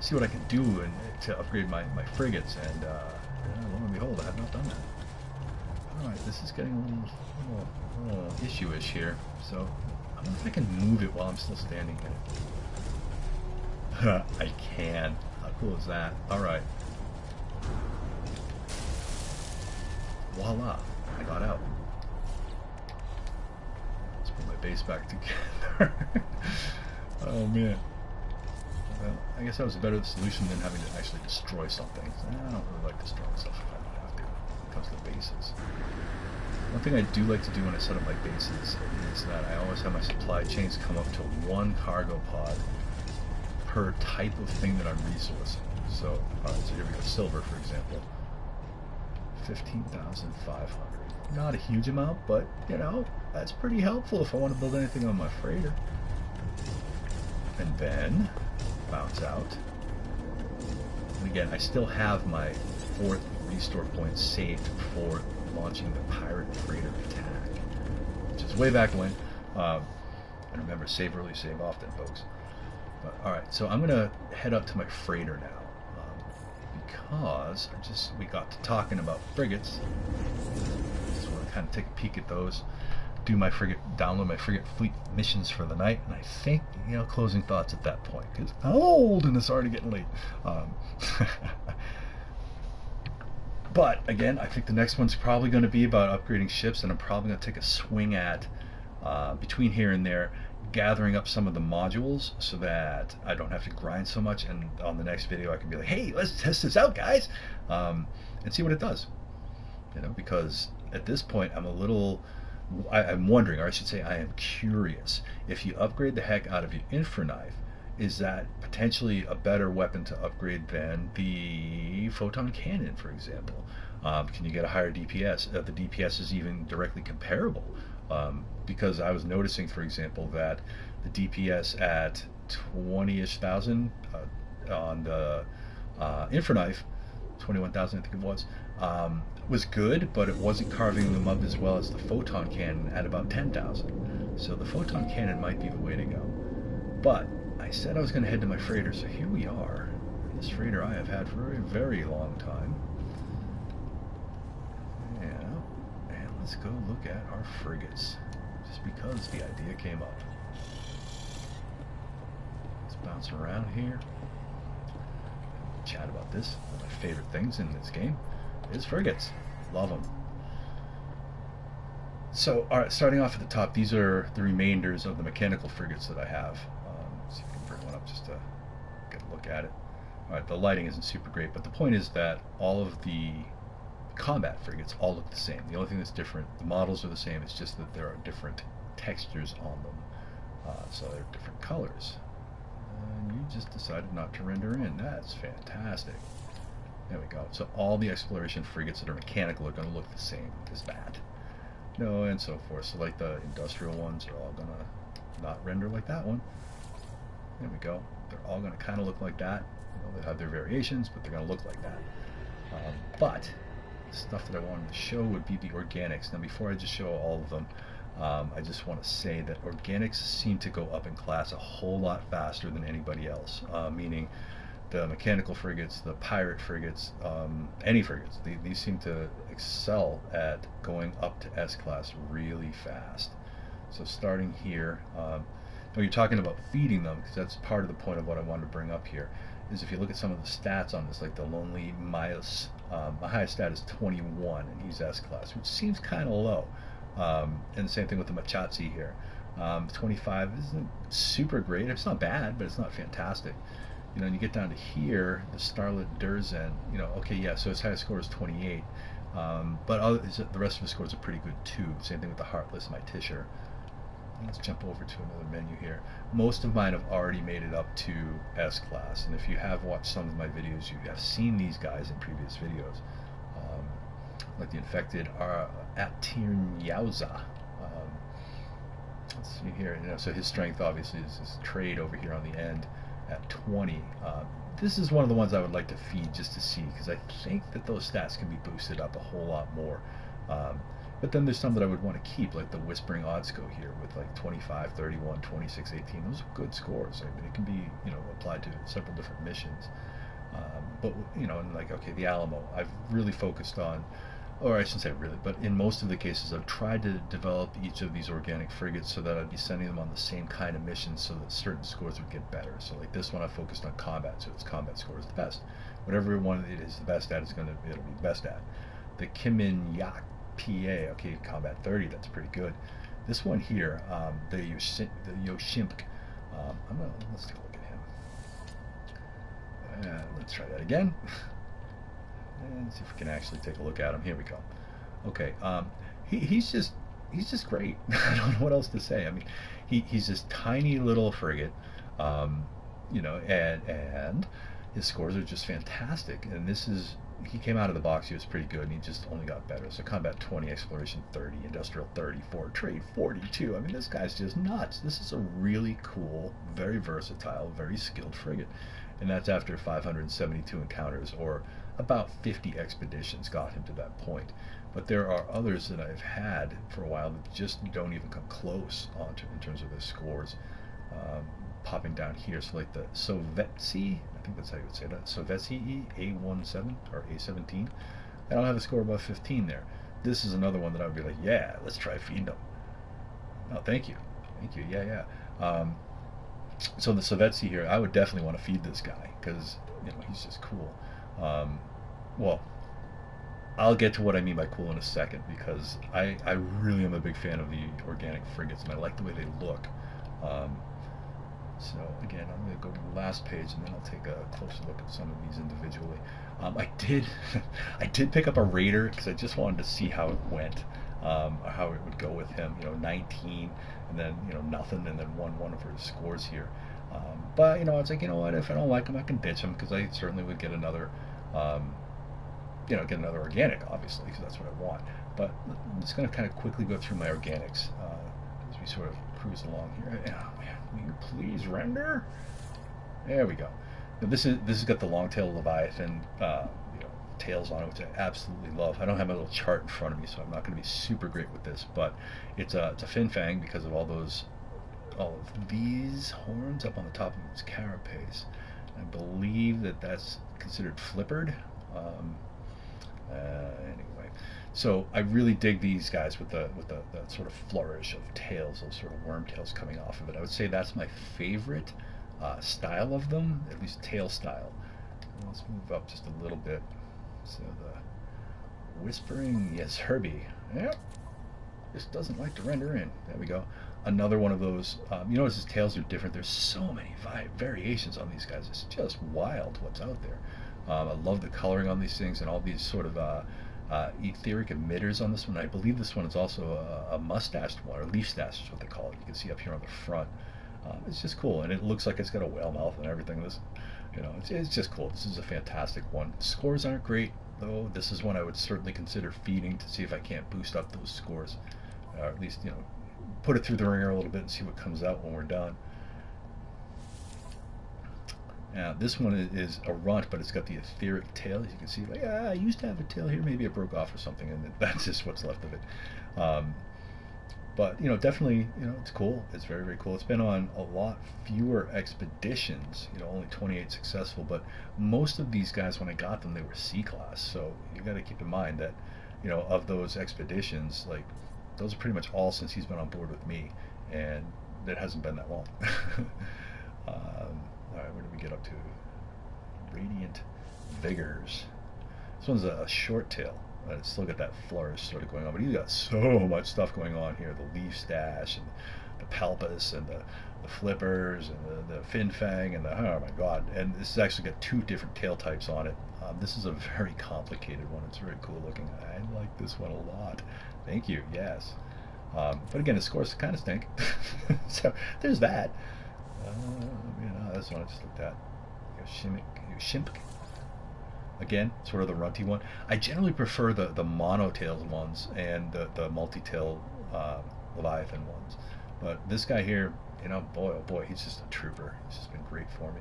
see what I can do and to upgrade my frigates. And yeah, lo and behold, I have not done that. All right, this is getting a little issue-ish here. So I wonder if I can move it while I'm still standing in it. I can. How cool is that? All right. Voila, I got out. Let's put my base back together. Oh man. Well, I guess that was a better solution than having to actually destroy something. I don't really like destroying stuff if I don't have to when it comes to bases. One thing I do like to do when I set up my bases is that I always have my supply chains come up to one cargo pod per type of thing that I'm resourcing. So, so here we go, silver for example. 15,500. Not a huge amount, but you know, that's pretty helpful if I want to build anything on my freighter. And then bounce out. And again, I still have my 4th restore point saved for launching the Pirate Freighter attack, which is way back when. And remember, save early, save often, folks. But, all right, so I'm gonna head up to my freighter now. Because we got to talking about frigates. Just want to kind of take a peek at those, do my frigate, download my frigate fleet missions for the night, and I think, you know, closing thoughts at that point, because I'm old and it's already getting late. But again, I think the next one's probably going to be about upgrading ships, and I'm probably going to take a swing at between here and there, gathering up some of the modules so that I don't have to grind so much, and on the next video I can be like, hey, let's test this out, guys, and see what it does. You know, because at this point I'm I'm wondering, or I should say I am curious, if you upgrade the heck out of your infraknife, is that potentially a better weapon to upgrade than the photon cannon, for example? Can you get a higher DPS? The DPS is even directly comparable. Because I was noticing, for example, that the DPS at 20-ish thousand on the infraknife, 21,000 I think it was good, but it wasn't carving them up as well as the photon cannon at about 10,000. So the photon cannon might be the way to go. But I said I was going to head to my freighter, so here we are. This freighter I have had for a very long time. And let's go look at our frigates, just because the idea came up. Let's bounce around here, chat about this. One of my favorite things in this game is frigates. Love them. So, all right, starting off at the top, these are the remainders of the mechanical frigates that I have. See if we can bring one up just to get a look at it. All right, the lighting isn't super great, but the point is that all of the combat frigates all look the same. The only thing that's different, the models are the same, it's just that there are different textures on them. So they're different colors. And you just decided not to render in. That's fantastic. There we go. So all the exploration frigates that are mechanical are going to look the same as that. No, and so forth. So like the industrial ones are all going to not render like that one. There we go. They're all going to kind of look like that. You know, they have their variations, but they're going to look like that. But the stuff that I wanted to show would be the organics. Now, before I just show all of them, I just want to say that organics seem to go up in class a whole lot faster than anybody else, meaning the mechanical frigates, the pirate frigates, any frigates, these seem to excel at going up to S-class really fast. So starting here, you're talking about feeding them, because that's part of the point of what I wanted to bring up here, is if you look at some of the stats on this, like the Lonely Miles, my highest stat is 21, and he's S-class, which seems kind of low. And the same thing with the Machatsi here. 25 isn't super great. It's not bad, but it's not fantastic. You know, and you get down to here, the Starlit Durzen, you know, okay, yeah, so his highest score is 28. But the rest of his scores are pretty good too. Same thing with the Heartless Mytisher. let's jump over to another menu here. Most of mine have already made it up to S-Class, and if you have watched some of my videos, you have seen these guys in previous videos. Like the Infected are at Tier 3. Let's see here, so his strength obviously is his trade over here on the end at 20. This is one of the ones I would like to feed just to see, because I think that those stats can be boosted up a whole lot more. But then there's some that I would want to keep, like the Whispering Oddsco here with like 25, 31, 26, 18. Those are good scores. I mean, it can be, applied to several different missions. But, and like, okay, the Alamo, I've really focused on, or I shouldn't say really, but in most of the cases I've tried to develop each of these organic frigates so that I'd be sending them on the same kind of missions so that certain scores would get better. So like this one I focused on combat, so its combat score is the best. Whatever one it is the best at, it'll be the best at. The Kimin Yak PA, okay, combat 30, that's pretty good. This one here, the Yoshimp, let's take a look at him. Let's try that again. And see if we can actually take a look at him. Here we go. Okay, he's just great. I don't know what else to say. I mean, he's this tiny little frigate, and his scores are just fantastic. And he came out of the box, he was pretty good, and he just only got better. So combat 20, exploration 30, industrial 34, trade 42. I mean, this guy's just nuts. This is a really cool, very versatile, very skilled frigate. And that's after 572 encounters, or about 50 expeditions got him to that point. But there are others that I've had for a while that just don't even come close in terms of their scores. Popping down here, so like the Sovetsi, I think that's how you would say that, Sovetsi A17 or A17, I don't have a score above 15 there. This is another one that I would be like, yeah, let's try feeding them. Oh, thank you, yeah. So the Sovetsi here, I would definitely want to feed this guy, because he's just cool. Well, I'll get to what I mean by cool in a second, because I really am a big fan of the organic frigates, and I like the way they look. So again, I'm going to go to the last page, and then I'll take a closer look at some of these individually. I did pick up a Raider because I just wanted to see how it went, how it would go with him. 19, and then nothing, and then one of his scores here. But it's like, what, if I don't like him, I can ditch him, because I certainly would get another, get another organic, obviously, because that's what I want. But I'm just going to kind of quickly go through my organics as we sort of cruise along here. Oh man, will you please render? There we go. Now this has got the long-tailed Leviathan tails on it, which I absolutely love. I don't have a little chart in front of me, so I'm not going to be super great with this, but it's a fin fang because of all of these horns up on the top of its carapace. I believe that's considered flippered. Anyway, so I really dig these guys with the sort of flourish of tails, those sort of worm tails coming off of it. I would say that's my favorite style of them, at least tail style. Let's move up just a little bit. So the Whispering, yes, Herbie. Yep. Just doesn't like to render in. There we go. Another one of those. Notice his tails are different. There's so many variations on these guys. It's just wild what's out there. I love the coloring on these things and all these sort of etheric emitters on this one. I believe this one is also a mustached one, or leaf stash is what they call it. You can see up here on the front. It's just cool, and it looks like it's got a whale mouth and everything. This, it's just cool. This is a fantastic one. Scores aren't great though. This is one I would certainly consider feeding to see if I can't boost up those scores, or at least put it through the ringer a little bit and see what comes out when we're done. Now this one is a runt, but it's got the etheric tail. As you can see, like, I used to have a tail here. Maybe it broke off or something, and that's just what's left of it. But definitely, it's cool. It's very, very cool. It's been on a lot fewer expeditions. Only 28 successful. But most of these guys, when I got them, they were C-class. So you got to keep in mind that, of those expeditions, like those are pretty much all since he's been on board with me, and it hasn't been that long. All right, where do we get up to? Radiant Vigors. This one's a short tail. It's still got that flourish sort of going on, but he's got so much stuff going on here. The leaf stash, and the palpus, and the flippers, and the fin fang, and oh my god. And this has actually got two different tail types on it. This is a very complicated one. It's very cool looking. I like this one a lot. Thank you, yes. But again, the scores kind of stink. So there's that. This one I just looked at. Shimp. Again, sort of the runty one. I generally prefer the monotailed ones and the multi-tailed Leviathan ones. But this guy here, boy, oh boy, he's just a trooper. He's just been great for me.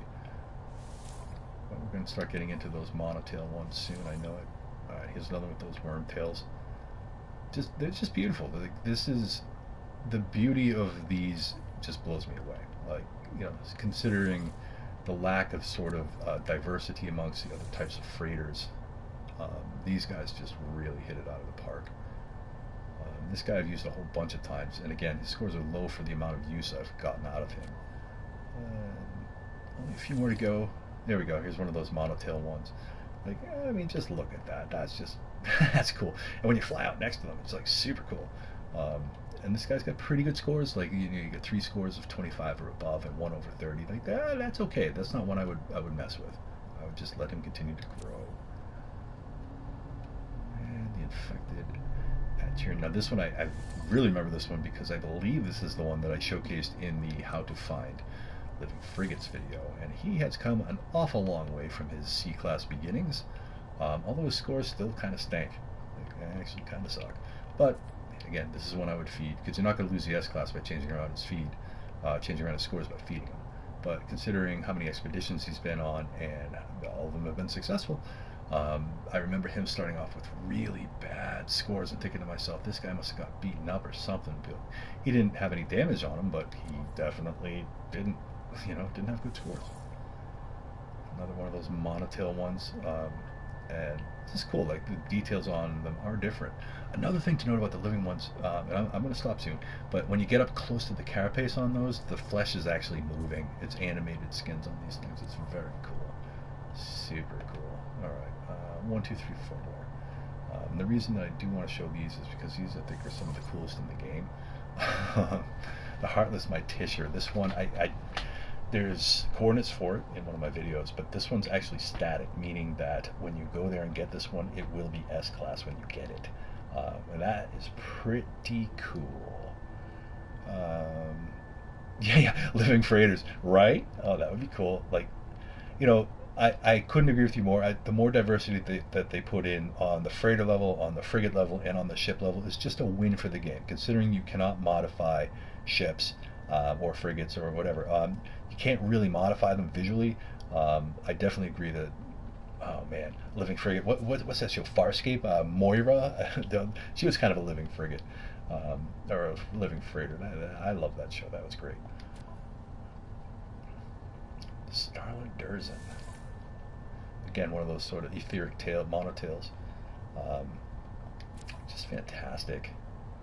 But we're going to start getting into those monotail ones soon, I know it. Alright, here's another with those worm tails. They're just beautiful. This is, the beauty of these just blows me away. Like, considering the lack of sort of diversity amongst the other types of freighters, these guys just really hit it out of the park. This guy I've used a whole bunch of times, and again, his scores are low for the amount of use I've gotten out of him. Only a few more to go. There we go. Here's one of those monotail ones. Like, just look at that. That's just that's cool. And when you fly out next to them, it's like super cool. And this guy's got pretty good scores. Like you get 3 scores of 25 or above, and 1 over 30. Like that's okay. That's not one I would mess with. I would just let him continue to grow. And the infected Tier. Now this one I really remember this one because I believe this is the one that I showcased in the How to Find Living Frigates video, and he has come an awful long way from his C-class beginnings, although his scores still kind of stink. They actually kind of suck. But again, this is one I would feed, because you're not going to lose the S-class by changing around his feed, changing around his scores by feeding him. But considering how many expeditions he's been on, and all of them have been successful, I remember him starting off with really bad scores and thinking to myself, this guy must have got beaten up or something. He didn't have any damage on him, but he definitely didn't have good scores. Another one of those monotail ones, and this is cool. Like the details on them are different. Another thing to note about the living ones, and I'm going to stop soon, but when you get up close to the carapace on those, the flesh is actually moving. It's animated skins on these things. It's very cool, super cool. All right, 1, 2, 3, 4 more. And the reason that I do want to show these is because these I think are some of the coolest in the game. The Heartless Mightisher. This one, there's coordinates for it in one of my videos, but this one's actually static, meaning that when you go there and get this one, it will be S-class when you get it. And that is pretty cool. Yeah, living freighters, right? Oh, that would be cool. Like, I couldn't agree with you more. The more diversity that they put in on the freighter level, on the frigate level, and on the ship level is just a win for the game, considering you cannot modify ships or frigates or whatever. You can't really modify them visually. I definitely agree that, oh man, living frigate. What's that show? Farscape? Moira? She was kind of a living frigate, or a living freighter. I love that show. That was great. Starland Durzen. Again, one of those sort of etheric monotails. Just fantastic.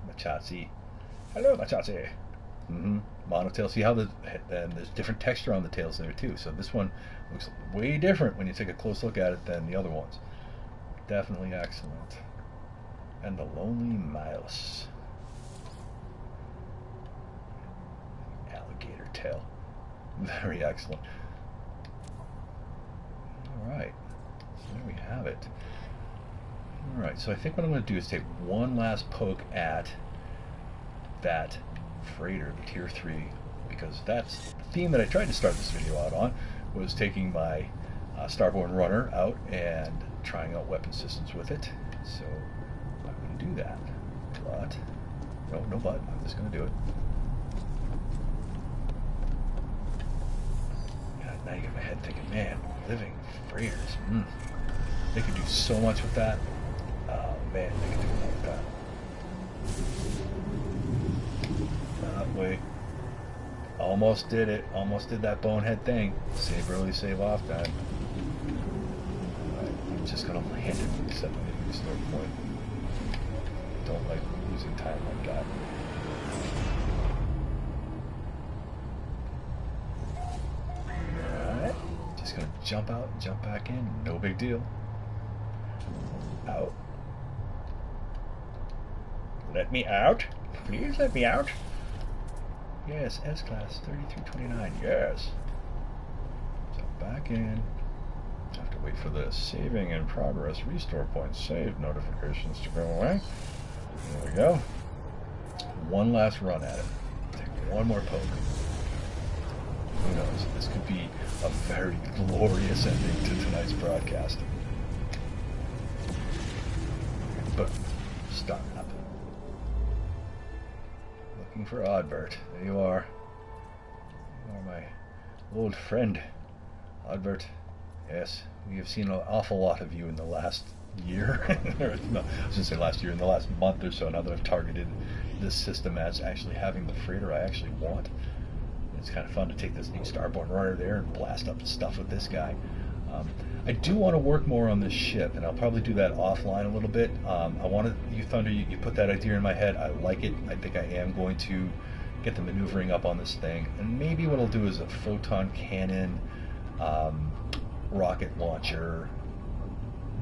Machatsi. Hello, Machatsi. Monotail. See how there's different texture on the tails there too. So this one looks way different when you take a close look at it than the other ones. Definitely excellent. And the Lonely Miles. Alligator tail. Very excellent. Alright, so there we have it. Alright, so I think what I'm going to do is take one last poke at that freighter, the Tier 3, because that's the theme that I tried to start this video out on, was taking my Starborn Runner out and trying out weapon systems with it. So I'm going to do that. But, no but, I'm just going to do it. God, now you get my head thinking, man, living freighters, they could do so much with that. Oh man, they could do a lot with that. Wait. Almost did it. Almost did that bonehead thing. Save early, save off time. Alright, I'm just gonna land it and set my restore point. Don't like losing time like that. Alright. Just gonna jump out and jump back in. No big deal. Out. Let me out. Please let me out. Yes, S-Class 3329. Yes. Jump back in. Have to wait for the saving in progress restore point save notifications to go away. There we go. one last run at it. Take one more poke. Who knows? This could be a very glorious ending to tonight's broadcast. But start up. Looking for Odbert. There you are. You are my old friend, Odbert. Yes, we have seen an awful lot of you in the last year. No, I was going to say last year, in the last month or so, now that I've targeted this system as actually having the freighter I actually want. It's kind of fun to take this new Starborn Runner there and blast up the stuff with this guy. I do want to work more on this ship, and I'll probably do that offline a little bit. I wanted you, Thunder, you put that idea in my head. I like it. I think I am going to get the maneuvering up on this thing, and maybe what I'll do is a photon cannon rocket launcher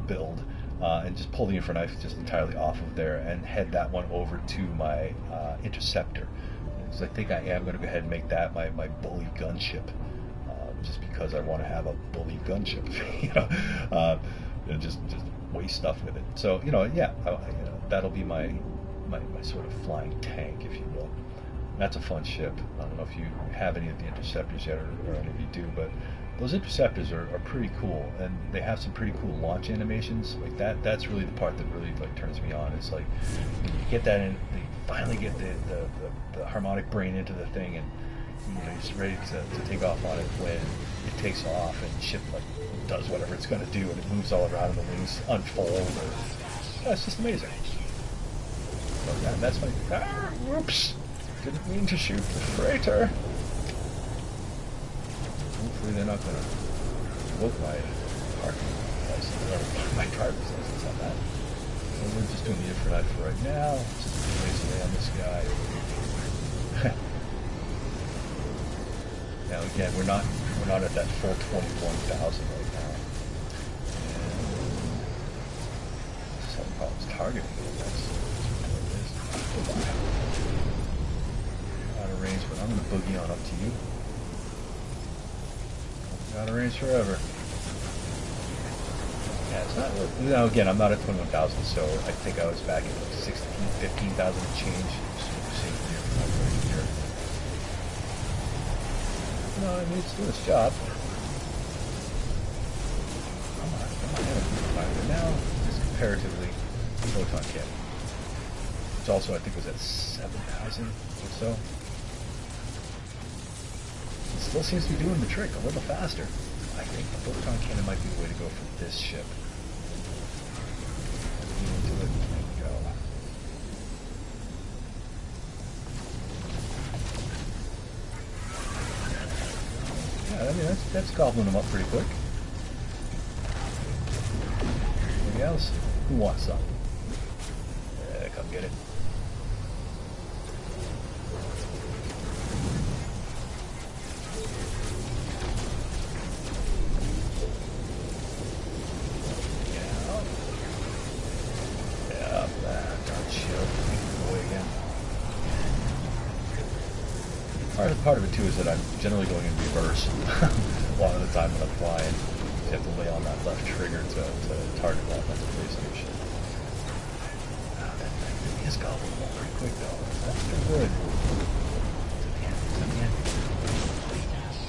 build, and just pull the infra knife just entirely off of there and head that one over to my interceptor. Because I think I am going to go ahead and make that my bully gunship, just because I want to have a bully gunship, and just waste stuff with it. So yeah, that'll be my sort of flying tank, if you will. That's a fun ship. I don't know if you have any of the interceptors yet, or any of you do, but those interceptors are pretty cool, and they have some pretty cool launch animations. Like that's really the part that really turns me on. It's like you get that in, you finally get the harmonic brain into the thing, and it's ready to take off on it when it takes off, and the ship does whatever it's going to do, and it moves all around, and the wings unfold. It's just amazing. So that's my. Whoops! Didn't mean to shoot the freighter. Hopefully they're not going to revoke my parking license, or my driver's license on that. So we're just doing the infrared for right now. Just lazy on this guy. Now again, we're not at that full 21,000 right now. And just having problems targeting it. That's out of range, but I'm going to boogie on up to you. Out of range forever. Yeah, it's not really. Now again, I'm not at 21,000, so I think I was back at 15,000 and change. No, I mean, it's doing its job. Come on. But now, just comparatively, photon cannon. Which also, I think, was at 7,000 or so. It still seems to be doing the trick a little faster. I think the photon cannon might be the way to go for this ship. Into it. There we go. Yeah, I mean, that's gobbling them up pretty quick. Anybody else? Who wants some? Yeah, come get it. Part of it too is that I'm generally going in reverse a lot of the time when I'm flying. You have to lay on that left trigger to target that space station. That thing is gobbling them all pretty quick though. That's pretty good. To the end.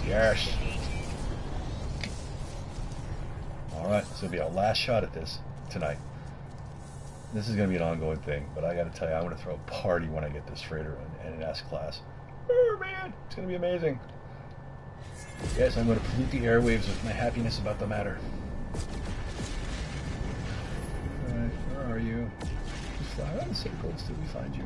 Yes. Alright, this will be our last shot at this tonight. This is going to be an ongoing thing, but I got to tell you, I'm going to throw a party when I get this freighter in an S-class. Oh man, it's going to be amazing. Yes, I'm going to pollute the airwaves with my happiness about the matter. Alright, where are you? Just fly around the circles till we find you.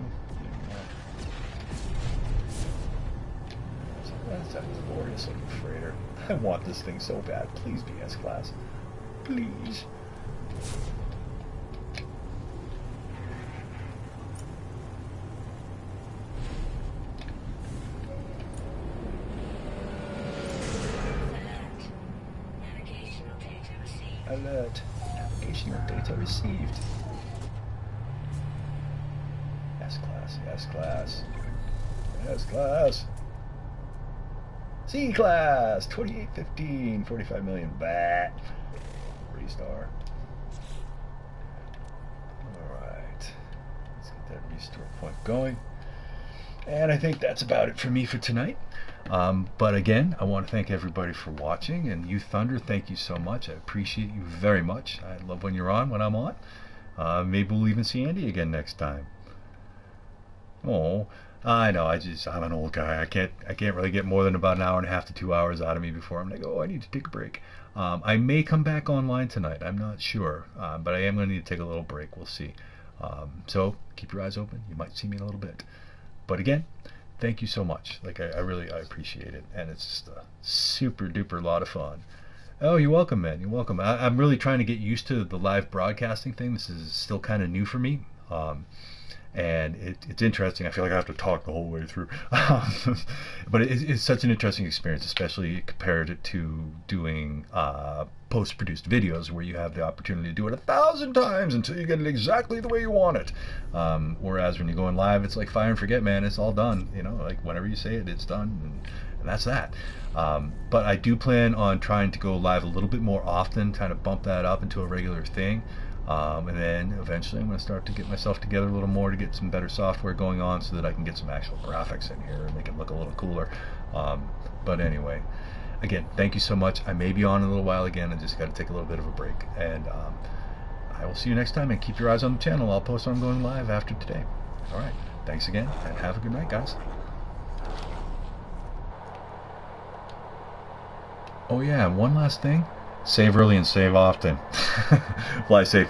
That's a glorious looking freighter. I want this thing so bad. Please be S-class. Please. Alert. Navigational data received. S-class, S-class, S-class. C-class, 2815, 45 million bat. Restart. Alright. Let's get that restore point going. And I think that's about it for me for tonight. But again, I want to thank everybody for watching. And you, Thunder, thank you so much. I appreciate you very much. I love when you're on, when I'm on. Maybe we'll even see Andy again next time. Oh, I know. I'm an old guy. I can't really get more than about an hour and a half to 2 hours out of me before I'm like, oh, I need to take a break. I may come back online tonight. I'm not sure, but I am going to need to take a little break. We'll see. So keep your eyes open. You might see me in a little bit. But again, thank you so much. Like I appreciate it, and it's just a super duper lot of fun. Oh, you're welcome, man. You're welcome. I'm really trying to get used to the live broadcasting thing. This is still kind of new for me. And it's interesting. I feel like I have to talk the whole way through. But it's such an interesting experience, especially compared to doing post-produced videos where you have the opportunity to do it 1,000 times until you get it exactly the way you want it. Whereas when you're going live, it's like fire and forget, man. It's all done. You know, like whenever you say it, it's done. And that's that. But I do plan on trying to go live a little bit more often, kind of bump that up into a regular thing. And then eventually I'm going to start to get myself together a little more to get some better software going on so that I can get some actual graphics in here and make it look a little cooler. But anyway, again, thank you so much. I may be on in a little while again. I just got to take a little bit of a break. And I will see you next time, and keep your eyes on the channel. I'll post when I'm going live after today. All right. Thanks again, and have a good night, guys. Oh yeah, one last thing. Save early and save often. Fly safe.